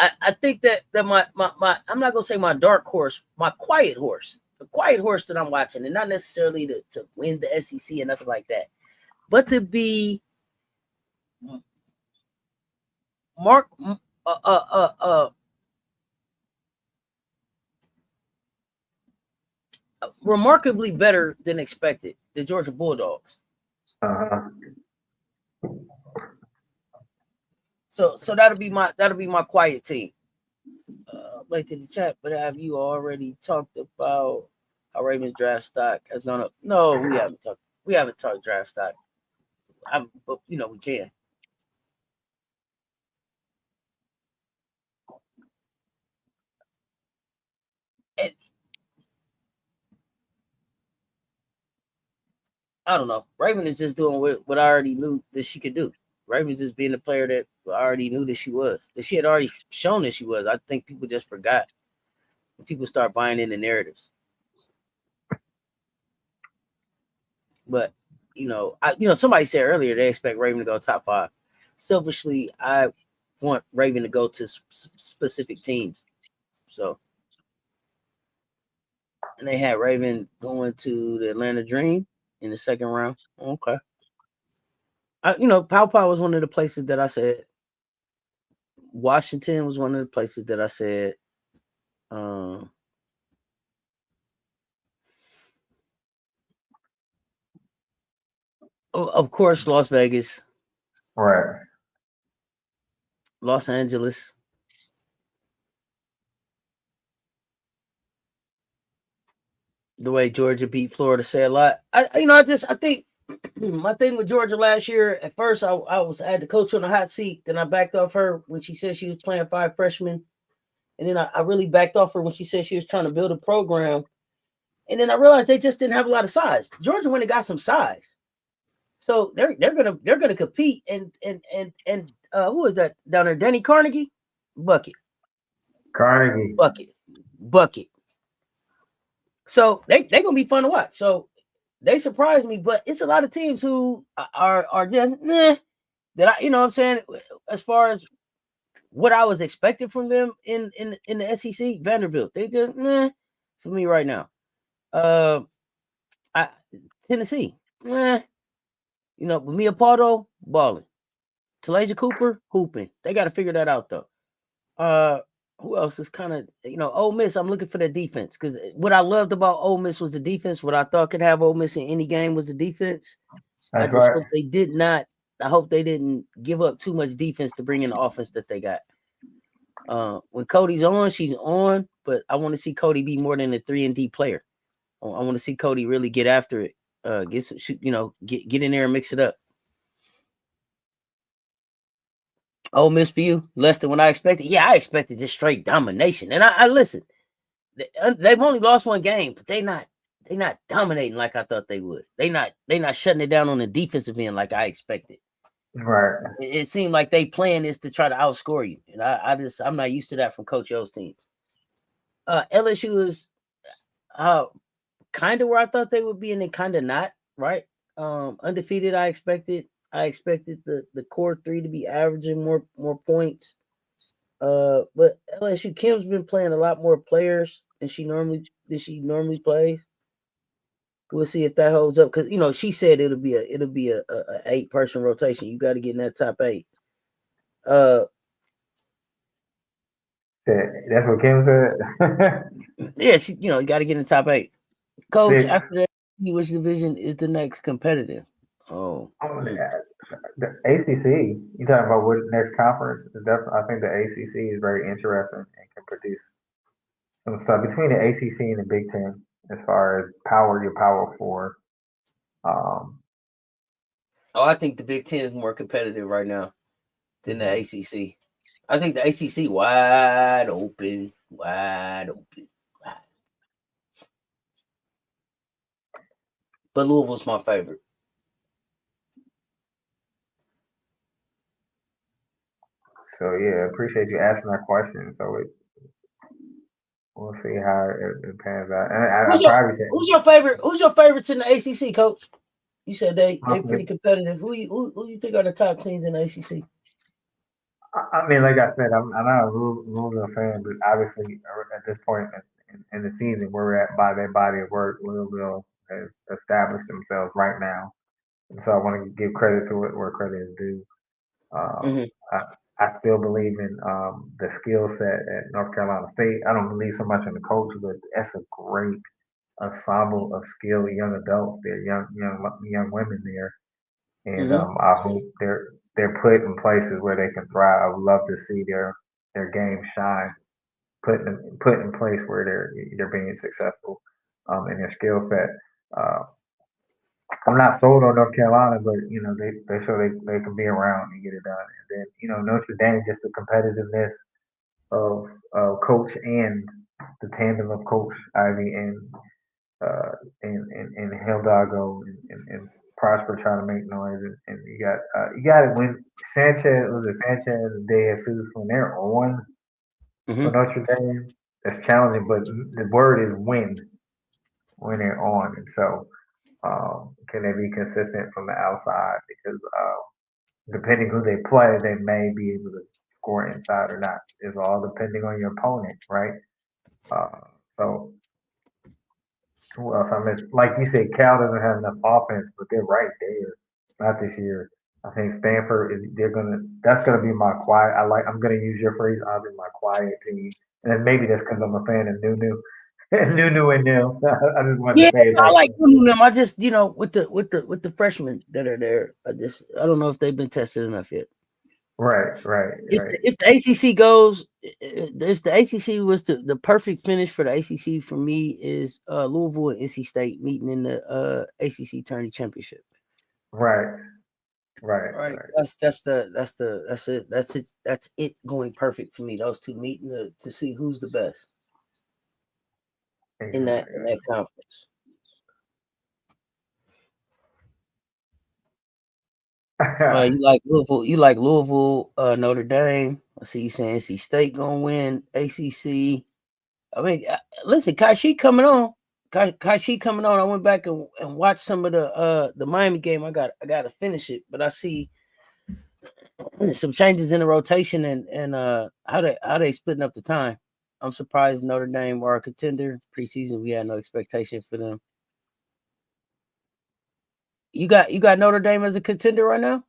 I think that my I'm not gonna say my dark horse, my quiet horse, the quiet horse that I'm watching, and not necessarily to win the SEC and nothing like that, but to be remarkably better than expected, the Georgia Bulldogs. So that'll be my quiet team. Late to the chat, but have you already talked about how Ravens draft stock has gone up? No, we haven't talked draft stock. But we can. And I don't know. Raven is just doing what I already knew that she could do. Raven's just being the player that I already knew that she was. That she had already shown that she was. I think people just forgot. People start buying in the narratives. But somebody said earlier they expect Raven to go top 5. Selfishly, I want Raven to go to specific teams. So, and they had Raven going to the Atlanta Dream in the second round. Okay. Pow Pow was one of the places that I said. Washington was one of the places that I said. Of course, Las Vegas. Right. Los Angeles. The way Georgia beat Florida say a lot. I think my thing with Georgia last year, at first I had the coach on the hot seat, then I backed off her when she said she was playing 5 freshmen. And then I really backed off her when she said she was trying to build a program. And then I realized they just didn't have a lot of size. Georgia went and got some size. So they're gonna compete and who is that down there? Danny Carnegie? Bucket. So they're gonna be fun to watch. So they surprised me, but it's a lot of teams who are just that I'm saying, as far as what I was expecting from them in the SEC. Vanderbilt, they just for me right now. Tennessee, Mia Pardo balling, Talasia Cooper hooping. They got to figure that out though. Who else is kind of Ole Miss? I'm looking for the defense, because what I loved about Ole Miss was the defense. What I thought could have Ole Miss in any game was the defense. That's I just right. hope they did not. I hope they didn't give up too much defense to bring in the offense that they got. When Cody's on, she's on, but I want to see Cody be more than a 3-and-D player. I want to see Cody really get after it. Get in there and mix it up. Ole Miss for you, less than what I expected. Yeah, I expected just straight domination. And I listen. They've only lost one game, but they not dominating like I thought they would. They not shutting it down on the defensive end like I expected. Right. It seemed like they plan this to try to outscore you, and I'm not used to that from Coach O's teams. LSU is kind of where I thought they would be, and then kind of not. Right, undefeated. I expected the core 3 to be averaging more points. But LSU, Kim's been playing a lot more players than she normally plays. We'll see if that holds up, because she said it'll be a 8-person rotation. You got to get in that top 8. That's what Kim said. Yeah, you got to get in the top 8. Coach, 6. after that, which division is the next competitive? Oh, The ACC. You talking about what next conference? I think the ACC is very interesting and can produce some stuff between the ACC and the Big Ten as far as your Power 4. I think the Big Ten is more competitive right now than the ACC. I think the ACC wide open. But Louisville's my favorite. So yeah, appreciate you asking that question. So we'll see how it pans out. And who's your favorite? Who's your favorites in the ACC, Coach? You said they pretty competitive. Who you think are the top teams in the ACC? I mean, like I said, I'm not a Louisville fan, but obviously at this point in the season, where we're at by their body of work, Louisville has established themselves right now, and so I want to give credit to where credit is due. I still believe in the skill set at North Carolina State. I don't believe so much in the coach, but that's a great ensemble of skilled young adults there, young women there, and I hope they're put in places where they can thrive. I would love to see their game shine, put in place where they're being successful in their skill set. I'm not sold on North Carolina, but they show they can be around and get it done. And then Notre Dame, just the competitiveness of coach and the tandem of Coach Ivy and Hildago and Prosper trying to make noise, and you got it when Sanchez and De Jesus, when they're on for Notre Dame, that's challenging. But the word is when they're on, and so can they be consistent from the outside? Because depending who they play, they may be able to score inside or not. It's all depending on your opponent, right? So who else I missed? Like you said, Cal doesn't have enough offense, but they're right there. Not this year. I think Stanford is. They're gonna. That's gonna be my quiet. I'm gonna use your phrase. I'll be my quiet team, and then maybe that's because I'm a fan of Nunu, Nunu and Nil. I just wanted to Yeah, say it I that like way. them. I just, with the freshmen that are there, I don't know if they've been tested enough yet. Right, right, If right, if the ACC goes, if the ACC was the perfect finish for the ACC for me is Louisville and NC State meeting in the ACC tourney championship. right, right, Right. right. That's it going perfect for me. Those two meeting to see who's the best in that conference. You like Louisville? You like Louisville, Notre Dame? I see you saying NC State gonna win ACC. I mean, listen, Kashi coming on. Kashi coming on. I went back and watched some of the Miami game. I got to finish it, but I see some changes in the rotation and how they splitting up the time. I'm surprised Notre Dame are a contender. Preseason, we had no expectation for them. You got Notre Dame as a contender right now?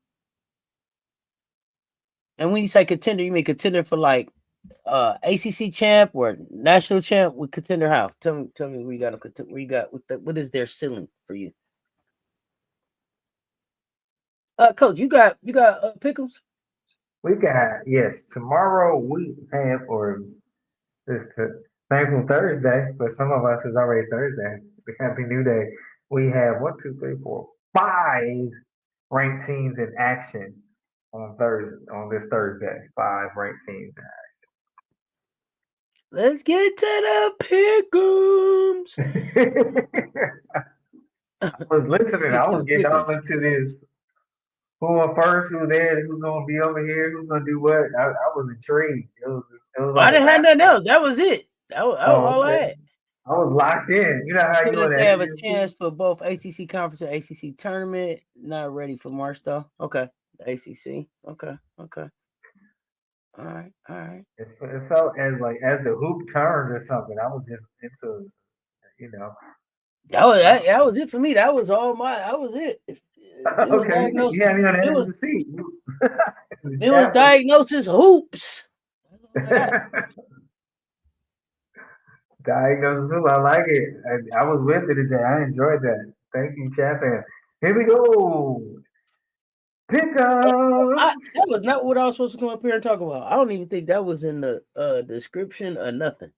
And when you say contender, you mean contender for like ACC champ or national champ? With contender how? Tell me where you got where you got what is their ceiling for you? Coach, you got Pickles? We got yes. Tomorrow we have, or this thankful Thursday, but some of us is already Thursday. Happy New Day. We have one, two, three, four, five ranked teams in action on Thursday. On this Thursday, five ranked teams. Let's get to the Pickums. I was Let's listening. get I to was the getting Pickums. all into this. Who on first? Who there? Who's gonna be over here? Who's gonna do what? I was intrigued. It was I like a didn't have nothing basketball. else. That was it. That was Oh, all I okay. had. I was locked in. You know how Feel you in that the they have a ACC? chance for both ACC conference and ACC tournament. Not ready for March though. Okay, the ACC. Okay. All right. It felt as the hoop turned or something. I was just into, you know. That was it for me. That was all my. That was it. It was Okay, you diagnosis. had me on the It edge of was the seat. The it was chat was diagnosis hoops. That's all I got. diagnosis. I like it. I was with it today. I enjoyed that. Thank you, chat fan. Here we go. Pickups. That was not what I was supposed to come up here and talk about. I don't even think that was in the description or nothing.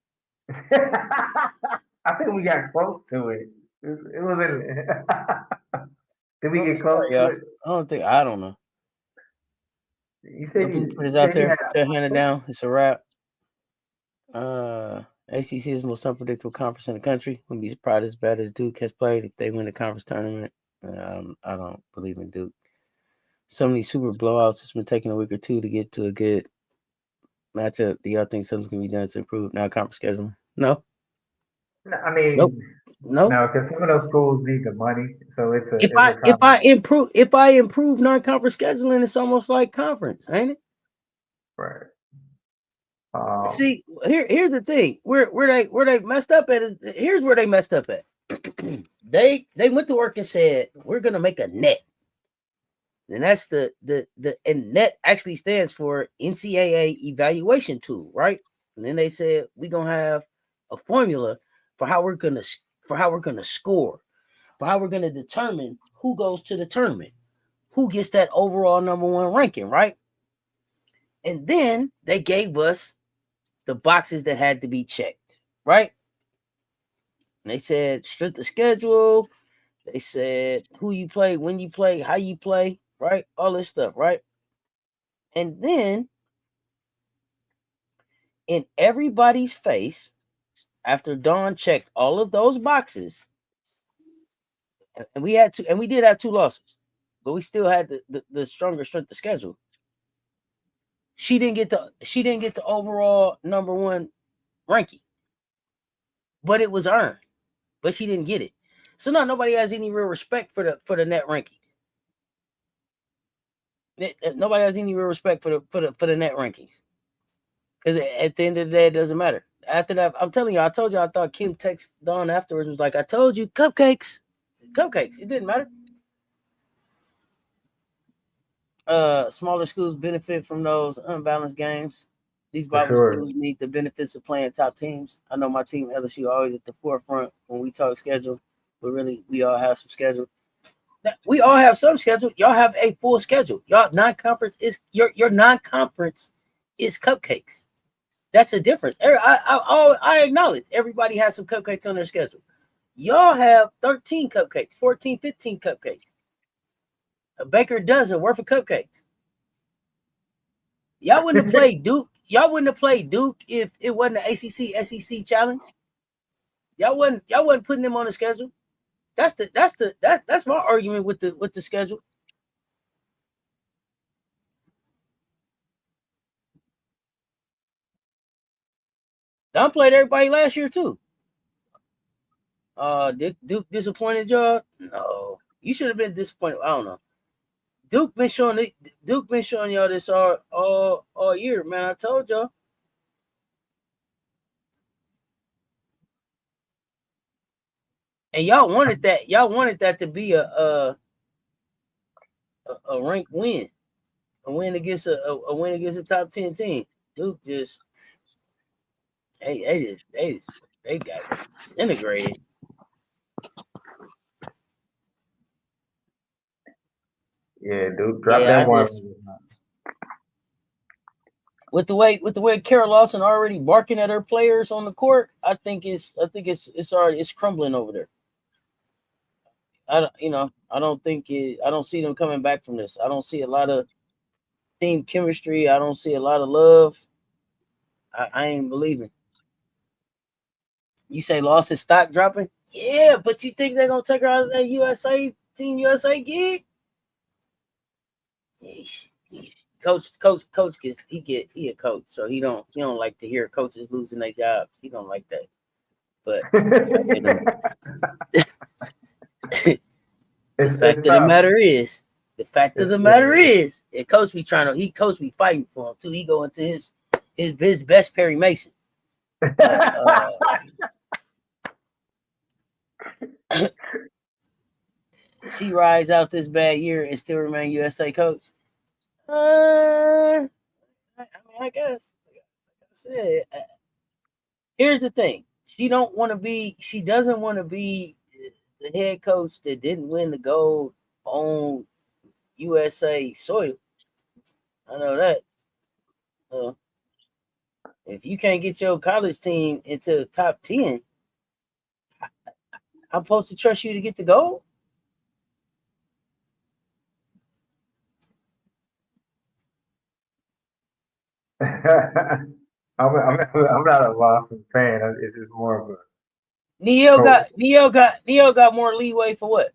I think we got close to it. It was in. Did we Oh, get close sorry, to y'all. it? I don't know. You The said blueprint is you out said you there. had. They're handed down. It's a wrap. ACC is the most unpredictable conference in the country. Wouldn't be surprised as bad as Duke has played if they win the conference tournament. I don't believe in Duke. So many super blowouts. It's been taking a week or two to get to a good matchup. Do y'all think something can be done to improve now conference scheduling? No. No, I Nope. mean, No. no, because some of those schools need the money, so If it's a common. if I improve non-conference scheduling, it's almost like conference, ain't it? Right. See, here's the thing. Where they messed up at is here's where they messed up at. they went to work and said, we're gonna make a net. And that's the and net actually stands for NCAA evaluation tool, right? And then they said we're gonna have a formula for how we're gonna score, for how we're gonna determine who goes to the tournament, who gets that overall number one ranking, right? And then they gave us the boxes that had to be checked, right? And they said strength of schedule. They said who you play, when you play, how you play, right? All this stuff, right? And then in everybody's face, after Dawn checked all of those boxes, and we did have two losses, but we still had the stronger strength of schedule. She didn't get the overall number one ranking, but it was earned. But she didn't get it. So now nobody has any real respect for the net rankings. Nobody has any real respect for the net rankings. Because at the end of the day, it doesn't matter. After that, I'm telling you, I told you, I thought Kim texted Dawn afterwards was like, I told you, cupcakes. Cupcakes. It didn't matter. Smaller schools benefit from those unbalanced games. These For Bible sure. schools need the benefits of playing top teams. I know my team LSU always at the forefront when we talk schedule, but really we all have some schedule. We all have some schedule. Y'all have a full schedule. Y'all non-conference is your non-conference is cupcakes. That's the difference. I acknowledge everybody has some cupcakes on their schedule. Y'all have 13 cupcakes, 14, 15 cupcakes. A baker dozen worth of cupcakes. Y'all wouldn't have played Duke. Y'all wouldn't have played Duke if it wasn't the ACC SEC challenge. Y'all wasn't putting them on the schedule. That's my argument with the schedule. Don played everybody last year too. Duke disappointed y'all? No. You should have been disappointed. I don't know. Duke been showing y'all this all year, man. I told y'all. And y'all wanted that. Y'all wanted that to be a ranked win, a win against a win against a top 10 team. Duke just they got disintegrated. Yeah, dude, drop Yeah, that I one. just with the way Carol Lawson already barking at her players on the court, I think it's already it's crumbling over there. I don't see them coming back from this. I don't see a lot of team chemistry. I don't see a lot of love. I ain't believing. You say Lawson stock dropping? Yeah, but you think they're gonna take her out of that Team USA gig? Yeesh. Coach gets he a coach, so he don't like to hear coaches losing their jobs. He don't like that. But the fact It's of the tough. matter is, It's coach be coach be fighting for him too. He go into his best Perry Mason. But she rides out this bad year and still remain USA coach. I mean, I guess. Like I said, here's the thing: she don't want to be. She doesn't want to be the head coach that didn't win the gold on USA soil. I know that. Uh, if you can't get your college team into the top 10, I'm supposed to trust you to get the gold. I'm not a Boston fan. It's just more of a coach. Neil got more leeway for what?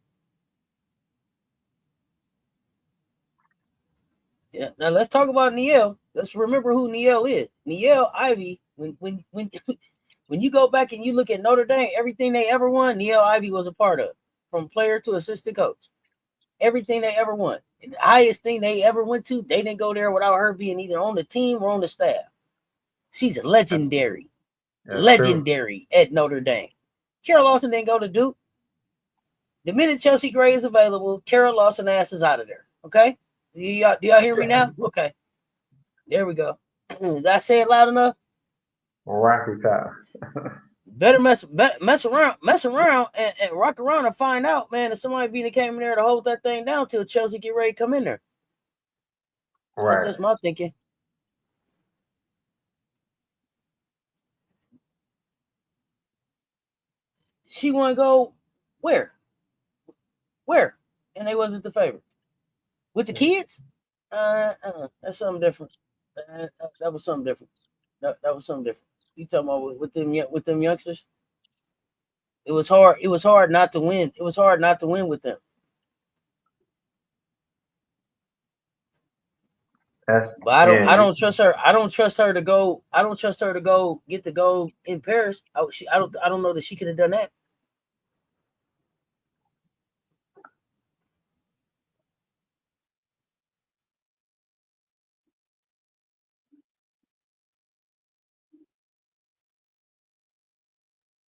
Yeah. Now let's talk about Neil. Let's remember who Neil is. Neil Ivy. When you go back and you look at Notre Dame, everything they ever won, Neil Ivy was a part of, from player to assistant coach. Everything they ever won, and the highest thing they ever went to, they didn't go there without her being either on the team or on the staff. She's legendary, That's true. legendary at Notre Dame. Carol Lawson didn't go to Duke. The minute Chelsea Gray is available, Carol Lawson ass is out of there. Okay, do y'all hear me now? Okay, there we go. Did I say it loud enough? Rocky Top. Better mess around, and rock around and find out, man. If somebody be came in there to hold that thing down till Chelsea get ready to come in there. That's Right. just my thinking. She want to go where? Where? And they wasn't the favorite with the kids. That's something different. That was something different. That was something different. You talking about with them youngsters? It was hard. It was hard not to win. It was hard not to win with them. That's But I don't. yeah. I don't trust her. I don't trust her to go. I don't trust her to go get the gold in Paris. I don't know that she could have done that.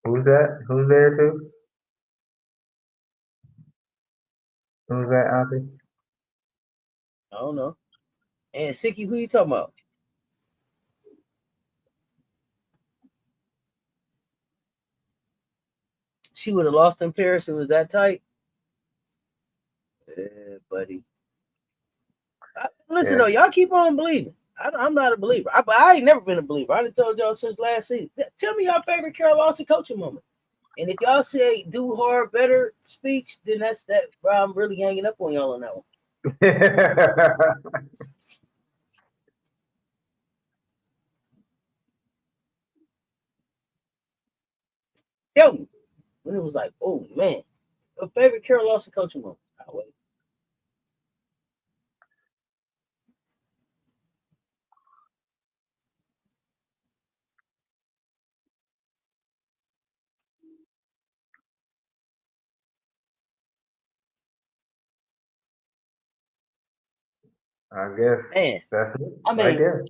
Who's that? Who's there too? Who's that, Auntie? I don't know. And Sicky, who you talking about? She would have lost in Paris. It was that tight. Buddy. Listen, Yeah. though, y'all keep on believing. I'm not a believer. I ain't never been a believer. I done told y'all since last season. Tell me your favorite Carol Lawson coaching moment. And if y'all say do hard, better speech, then that's that. Bro, I'm really hanging up on y'all on that one. Tell me when it was like, oh man, your favorite Carol Lawson coaching moment. I'll wait. I guess Man, that's it I right mean, there.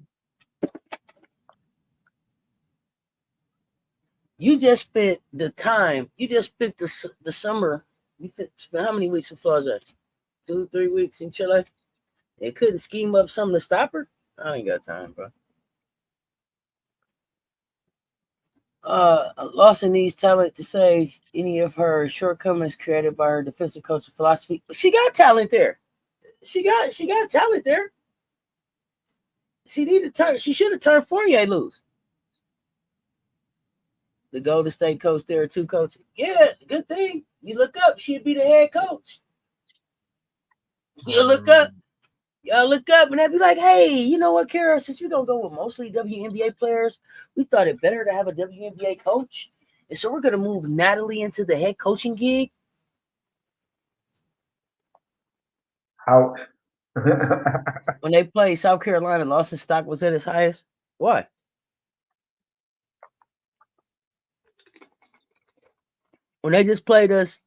you just spent the time. You just spent the summer. You spent how many weeks in Florida? 2-3 weeks in Chile. They couldn't scheme up something to stop her. I ain't got time, bro. Lawson needs talent to save any of her shortcomings created by her defensive coaching philosophy. She got talent there. She got talent there. She need to turn. She should have turned Fournier loose. The Golden State coach there too, coach. Yeah, good thing. You look up, she'd be the head coach. You look up, y'all look up, and they'd be like, "Hey, you know what, Kara? Since we're gonna go with mostly WNBA players, we thought it better to have a WNBA coach, and so we're gonna move Natalie into the head coaching gig." Ouch. When they played South Carolina, Lawson's stock was at its highest. Why? When they just played us,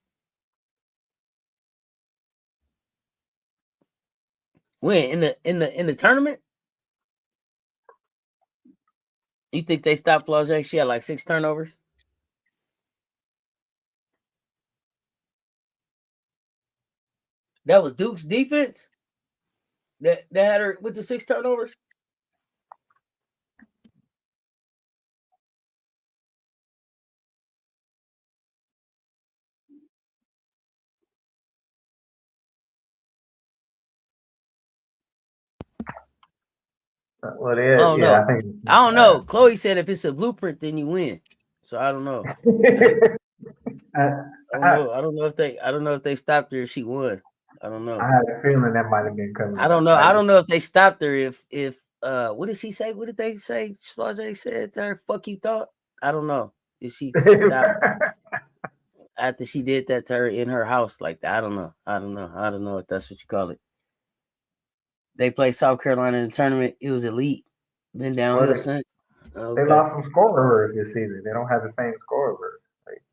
when in the tournament, you think they stopped Flau'jae? She had like 6 turnovers. That was Duke's defense that had her with the 6 turnovers. Well, I don't yeah, know. I think. I don't know. Chloe said if it's a blueprint, then you win. So I don't know. I, I don't I, know. I don't know if they stopped her if she won. I don't know. I had a feeling that might have been coming I up. don't know. I don't know if they stopped her if what did she say? What did they say? Flau'jae said to her, "Fuck you thought." I don't know if she stopped after she did that to her in her house like that. I don't know. I don't know if that's what you call it. They played South Carolina in the tournament. It was elite. Been Well, downhill since. they Okay. lost some scorers this season. They don't have the same scorers. Like,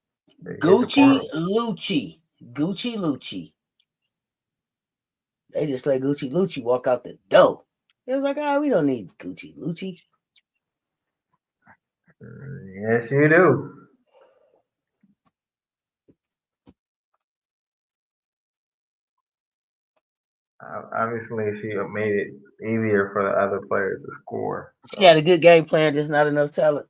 they hit the Gucci portal. Lucci. Gucci Lucci. They just let Gucci Lucci walk out the door. It was like, we don't need Gucci Lucci. Yes, you do. Obviously, she made it easier for the other players to score. She had a So good game plan, just not enough talent.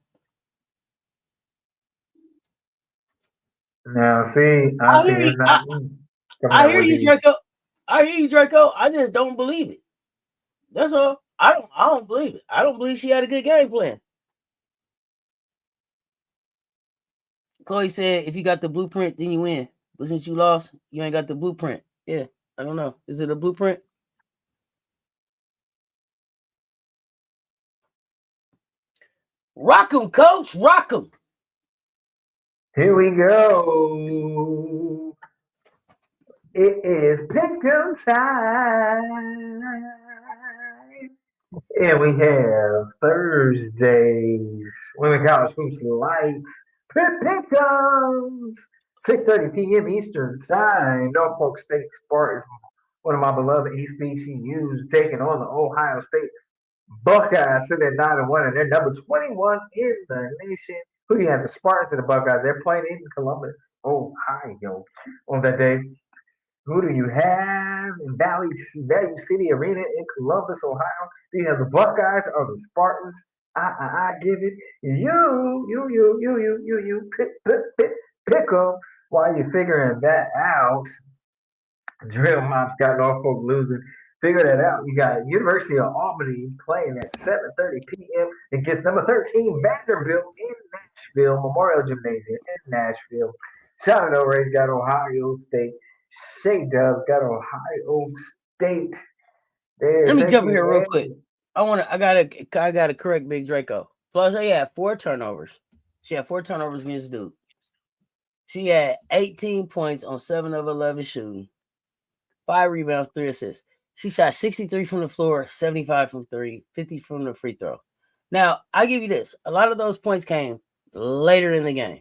now, see, I Auntie, hear you. it's not me coming I up hear with you, these. Draco. I hear you, Draco. I just don't believe it. That's all. I don't believe it. I don't believe she had a good game plan. Chloe said, if you got the blueprint, then you win. But since you lost, you ain't got the blueprint. Yeah, I don't know. Is it a blueprint? Rock 'em, coach. Rock 'em. Here we go. It is pick'em time. And we have Thursdays. Women College Hoops Lights. Pick'ems. 6:30 p.m. Eastern Time. Norfolk State Spartans, one of my beloved HBCUs, taking on the Ohio State Buckeyes, sitting at 9-1, and they're number 21 in the nation. Who do you have? The Spartans and the Buckeyes. They're playing in Columbus, Ohio, on that day. Who do you have in Value City Arena in Columbus, Ohio? Do you have the Buckeyes or the Spartans? I give it you. Pick them while you're figuring that out. Drill Mops got Norfolk losing. Figure that out. You got University of Albany playing at 7:30 p.m. against number 13 Vanderbilt in Nashville, Memorial Gymnasium in Nashville. Shenandoah Ray's got Ohio State. Shea Dubs got Ohio State. They're Let me jump in thinking, here real quick. man, I gotta correct Big Draco. Plus, she had 4 turnovers. She had 4 turnovers against Duke. She had 18 points on 7 of 11 shooting, 5 rebounds, 3 assists. She shot 63 from the floor, 75 from 3, 50 from the free throw. Now, I give you this. A lot of those points came later in the game.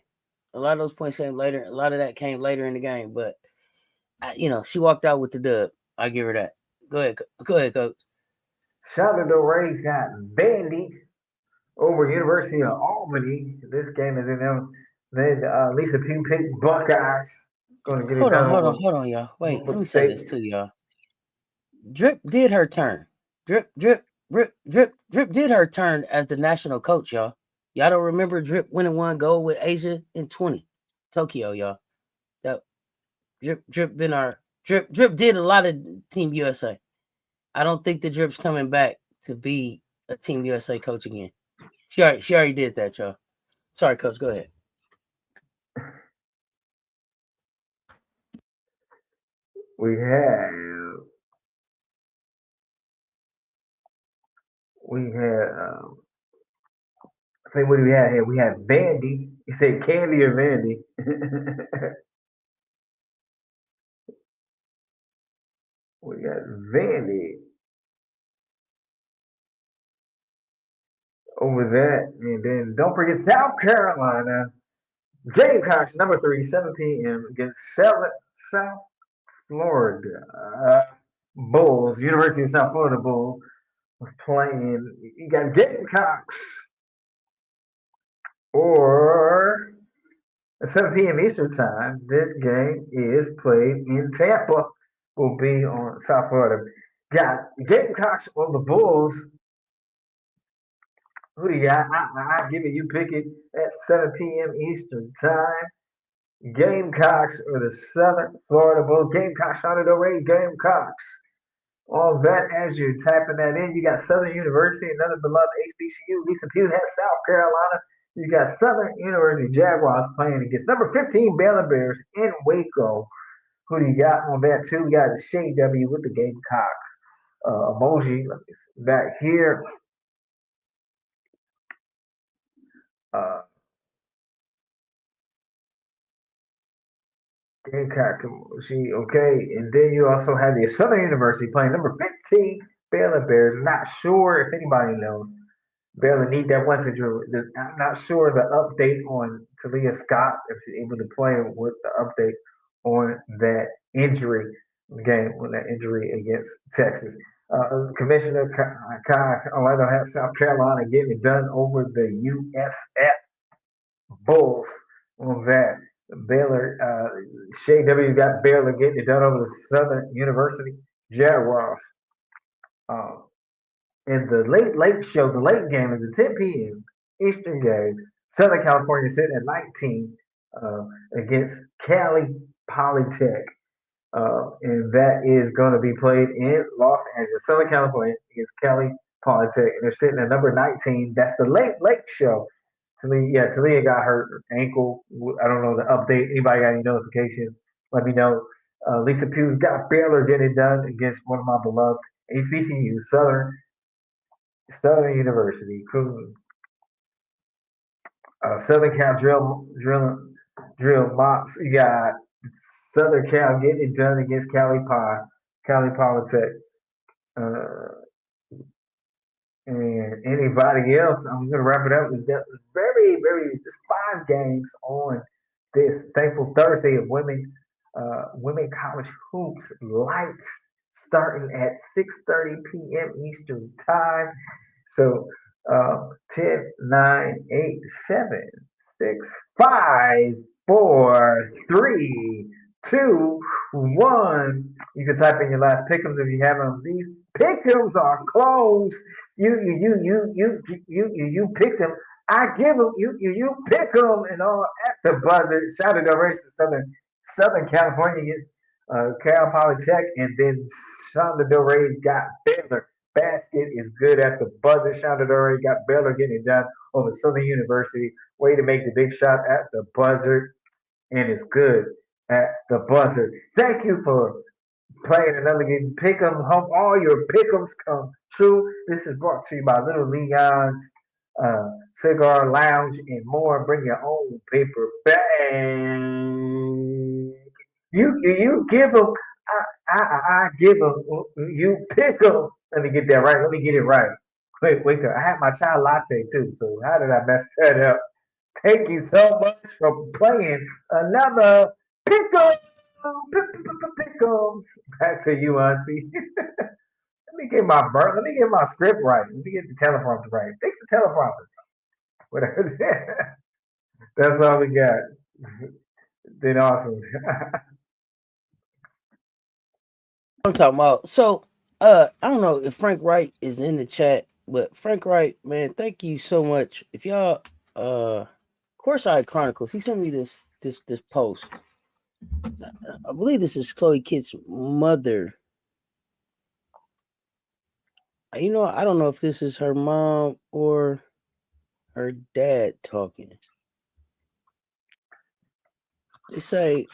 A lot of those points came later. A lot of that came later in the game. But, she walked out with the dub. I give her that. Go ahead, Coach. Shenandoah Ray's got Vandy over University of Albany. This game is in them. Then Lisa Pugh picked Buckeyes. Going to get it Hold done on, over y'all. Wait, let Norfolk me say State. this to y'all. Drip did her turn. Drip did her turn as the national coach, y'all. Y'all don't remember Drip winning 1 gold with Asia in 20 Tokyo, y'all. That Drip been our Drip did a lot of Team USA. I don't think the Drip's coming back to be a Team USA coach again. She already did that, y'all. Sorry, Coach. Go ahead. We have we had I think what do we have here? We have Vandy. You said Candy or Vandy? We got Vandy over that, and then don't forget South Carolina Gamecocks number 3, 7 p.m. against South Florida Bulls. University of South Florida Bulls playing. You got Gamecocks or at 7 p.m. Eastern Time. This game is played in Tampa. Will be on South Florida. Got Gamecocks or the Bulls. Who do you got? I give it. You pick it at 7 p.m. Eastern Time. Gamecocks or the Southern Florida Bulls. Gamecocks on it already. Gamecocks. All that as you're typing that in, you got Southern University, another beloved HBCU. Lisa Pugh has South Carolina. You got Southern University Jaguars playing against number 15 Baylor Bears in Waco. Who do you got on that too? We got Shane W with the Gamecock emoji back here. Uh, Gamecock emoji, okay. And then you also have the Southern University playing number 15 Baylor Bears. Not sure if anybody knows. Baylor need that once injury. I'm not sure the update on Talia Scott if she's able to play with the update on that injury game, on that injury against Texas. Commissioner Kai Orlando has South Carolina getting it done over the USF Bulls on that. Baylor, Shea W got Baylor getting it done over the Southern University Jaguars. Um, in the late show, the late game is a 10 p.m. Eastern game. Southern California sitting at 19 uh, against Cali Polytech. And that is going to be played in Los Angeles. Southern California against Cali Polytech. And they're sitting at number 19. That's the late show. Talia got hurt ankle. I don't know the update. Anybody got any notifications? Let me know. Lisa Pugh's got Baylor getting it done against one of my beloved HBCUs, Southern University, Southern Cal drill mops. You got Southern Cal getting it done against Cali Polytech. Uh, and anybody else, I'm gonna wrap it up. We've got very just 5 games on this thankful Thursday of women college hoops lights starting at 6:30 p.m. Eastern time. So 10, 9, 8, 7, Six, five, four, three, two, one. You can type in your last pick'ems if you have them. These pick'ems are close. You picked them. I give them. You pick them and all at the buzzer. Shout out to race to Southern California against Cal Polytech, and then Shonda Del Rey's got Baylor. Basket is good at the buzzer. Shonda Del Rey got Baylor getting it done over Southern University. Way to make the big shot at the buzzer, and it's good at the buzzer. Thank you for playing another game. Pick 'em, hope all your pick'ems come true. This is brought to you by Little Leon's Cigar Lounge and more. Bring your own paper bag. You give them. I give them. You pick them. Let me get that right. Let me get it right. Wait, I had my chai latte too. So how did I mess that up? Thank you so much for playing another pickles. Back to you, Auntie. Let me get my script right. Let me get the teleprompter right. Fix the teleprompter. Whatever. That's all we got. Then awesome. I'm talking about. So, I don't know if Frank Wright is in the chat, but Frank Wright, man, thank you so much. If y'all, Courtside Chronicles, he sent me this post. I believe this is Chloe Kitt's mother. You know, I don't know if this is her mom or her dad talking. They say,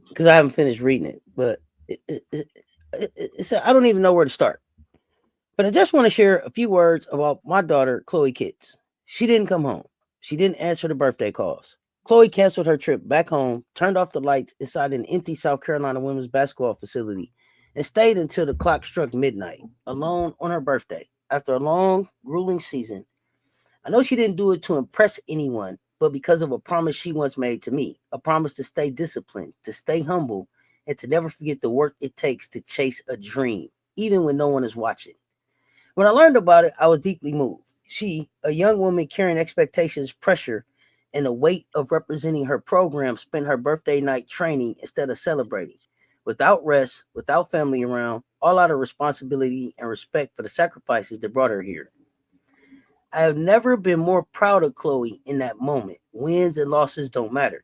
because I haven't finished reading it, but it said, I don't even know where to start. But I just want to share a few words about my daughter, Chloe Kitts. She didn't come home. She didn't answer the birthday calls. Chloe canceled her trip back home, turned off the lights inside an empty South Carolina women's basketball facility, and stayed until the clock struck midnight, alone on her birthday. After a long, grueling season, I know she didn't do it to impress anyone, but because of a promise she once made to me, a promise to stay disciplined, to stay humble, and to never forget the work it takes to chase a dream, even when no one is watching. When I learned about it, I was deeply moved. She, a young woman carrying expectations, pressure, and the weight of representing her program, spent her birthday night training instead of celebrating. Without rest, without family around, all out of responsibility and respect for the sacrifices that brought her here. I have never been more proud of Chloe in that moment. Wins and losses don't matter.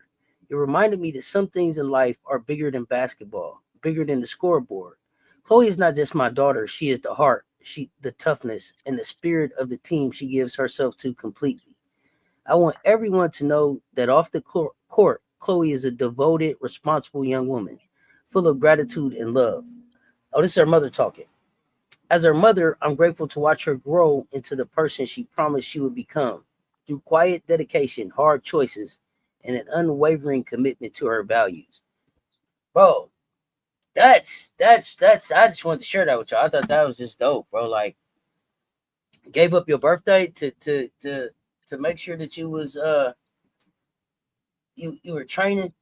It reminded me that some things in life are bigger than basketball, bigger than the scoreboard. Chloe is not just my daughter, she is the heart, the toughness, and the spirit of the team she gives herself to completely. I want everyone to know that off the court, Chloe is a devoted, responsible young woman, full of gratitude and love. Oh, this is her mother talking. As her mother, I'm grateful to watch her grow into the person she promised she would become through quiet dedication, hard choices, and an unwavering commitment to her values. Bro, that's I just wanted to share that with y'all. I thought that was just dope, bro. Like, gave up your birthday to make sure that you was you were training,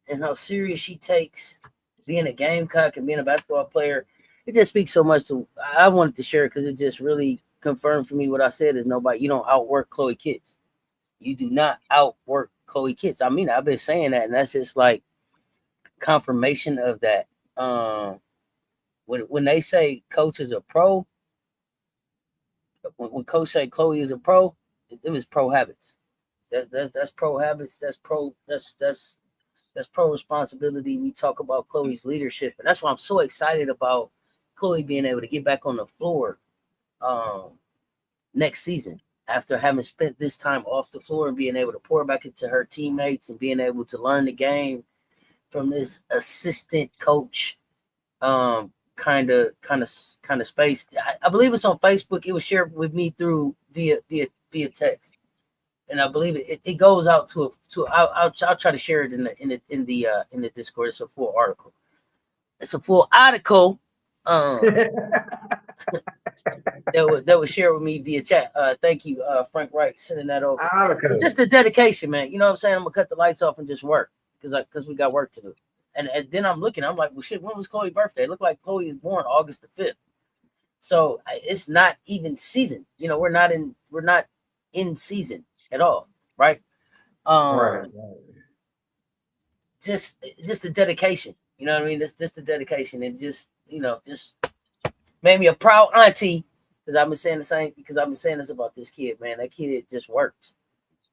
and how serious she takes being a Gamecock and being a basketball player. It just speaks so much to. I wanted to share it because it just really confirmed for me what I said is nobody. You don't outwork Chloe Kitts. You do not outwork Chloe Kitts. I mean, I've been saying that, and that's just like confirmation of that. When they say coach is a pro, when coach say Chloe is a pro, it was pro habits. That's pro habits. That's pro responsibility. We talk about Chloe's leadership, and that's why I'm so excited about Chloe being able to get back on the floor next season after having spent this time off the floor and being able to pour back into her teammates and being able to learn the game from this assistant coach kind of space. I believe it's on Facebook. It was shared with me through via text, and I believe it goes out to I'll try to share it in the Discord. It's a full article. It's a full article that was shared with me via chat. Thank you, Frank Wright, sending that over. It's just the dedication, man. You know what I'm saying? I'm gonna cut the lights off and just work because we got work to do. And then I'm looking. I'm like, well, shit. When was Chloe's birthday? It looked like Chloe was born August the 5th. So it's not even season. You know, we're not in season at all, right? Right. Just the dedication. You know what I mean? Just the dedication, and just made me a proud auntie because I've been saying this about this kid, man. That kid just works.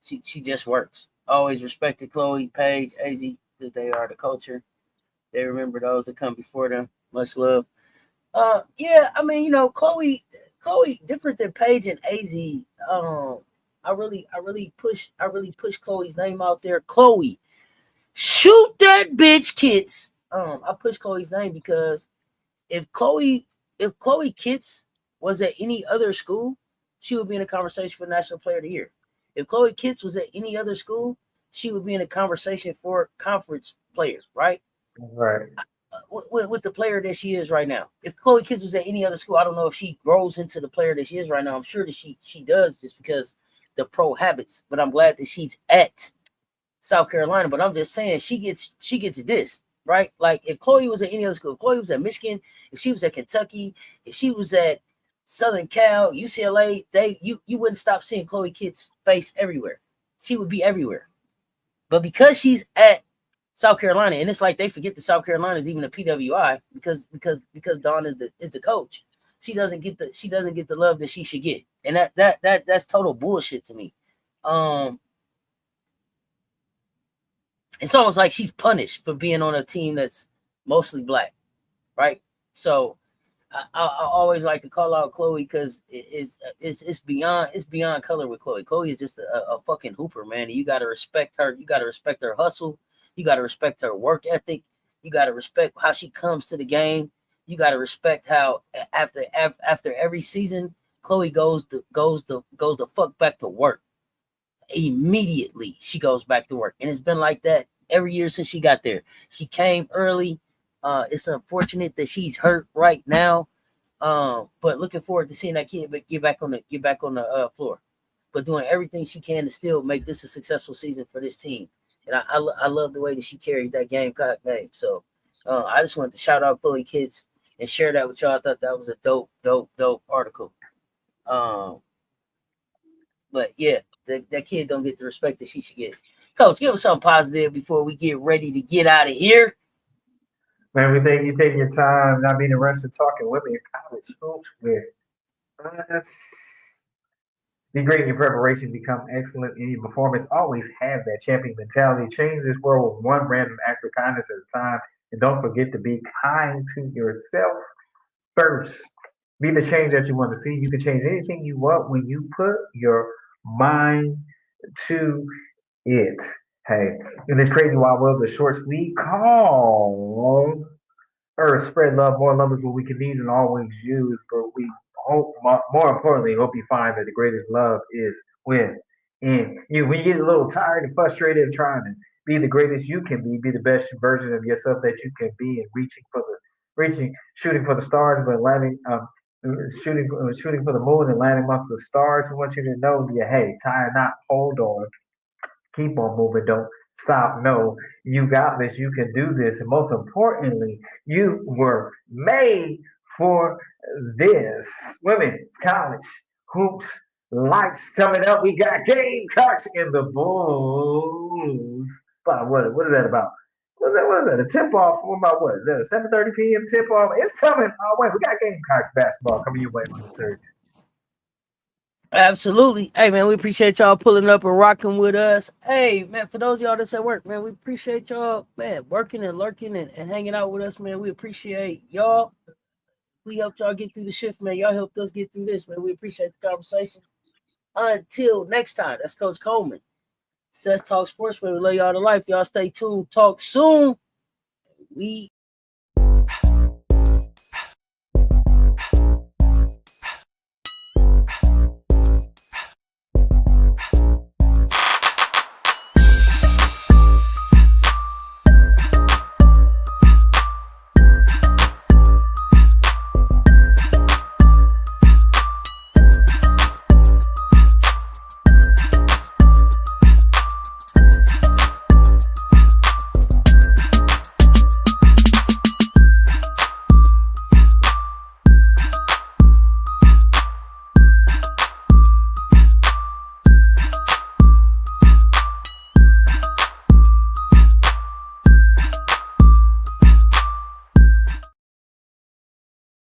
She just works. Always respected Chloe, Paige, AZ because they are the culture. They remember those that come before them. Much love. Yeah, I mean, Chloe different than Paige and AZ. I really push Chloe's name out there. Chloe, shoot that bitch, kids. I push Chloe's name because if Chloe Kitts was at any other school, she would be in a conversation for National Player of the Year. If Chloe Kitts was at any other school, she would be in a conversation for conference player, right? Right. With the player that she is right now. If Chloe Kitts was at any other school, I don't know if she grows into the player that she is right now. I'm sure that she does just because the pro habits. But I'm glad that she's at South Carolina. But I'm just saying she gets this. Right? Like if Chloe was at any other school, if Chloe was at Michigan, if she was at Kentucky, if she was at Southern Cal, UCLA, you wouldn't stop seeing Chloe Kitts' face everywhere. She would be everywhere. But because she's at South Carolina, and it's like they forget that South Carolina is even a PWI because Dawn is the coach. She doesn't get the love that she should get, and that's total bullshit to me. It's almost like she's punished for being on a team that's mostly black, right? So I always like to call out Chloe because it's beyond color with Chloe. Chloe is just a fucking hooper, man. And you gotta respect her. You gotta respect her hustle. You gotta respect her work ethic. You gotta respect how she comes to the game. You gotta respect how after every season, Chloe goes the fuck back to work. Immediately she goes back to work, and it's been like that every year since she got there. She came early. It's unfortunate that she's hurt right now, but looking forward to seeing that kid get back on the floor. But doing everything she can to still make this a successful season for this team, and I love the way that she carries that Gamecock name. So I just wanted to shout out Chloe Kitts and share that with y'all. I thought that was a dope article. But yeah, that kid don't get the respect that she should get. Coach, give us something positive before we get ready to get out of here. Man, we thank you taking your time, not being rushed and talking women in college hoops with us. Be great in your preparation, become excellent in your performance. Always have that champion mentality. Change this world with one random act of kindness at a time. And don't forget to be kind to yourself first. Be the change that you want to see. You can change anything you want when you put your mind to it. Hey, in this crazy wild world of shorts we call Earth, spread love. More love is what we can need and always use. But we hope, more importantly, hope you find that the greatest love is within you. When you get a little tired and frustrated of trying to be the greatest you can be the best version of yourself that you can be, and shooting for the stars, but landing, shooting for the moon and landing amongst the stars. We want you to know, yeah, hey, tie a knot, hold on, keep on moving. Don't stop. No, you got this. You can do this. And most importantly, you were made for this. Women's college hoops lights coming up. We got Gamecocks in the Bulls. But what is that about? What is that? A tip off? What about what? Is that a 7:30 p.m. tip off? It's coming. Oh wait, we got Gamecocks basketball coming your way on this Thursday. Absolutely. Hey man, we appreciate y'all pulling up and rocking with us. Hey man, for those of y'all that's at work, man, we appreciate y'all, man, working and lurking and hanging out with us, man. We appreciate y'all. We helped y'all get through the shift, man. Y'all helped us get through this, man. We appreciate the conversation. Until next time, that's Coach Coleman. Cess Talk Sports, man. We love y'all to life. Y'all stay tuned. Talk soon. We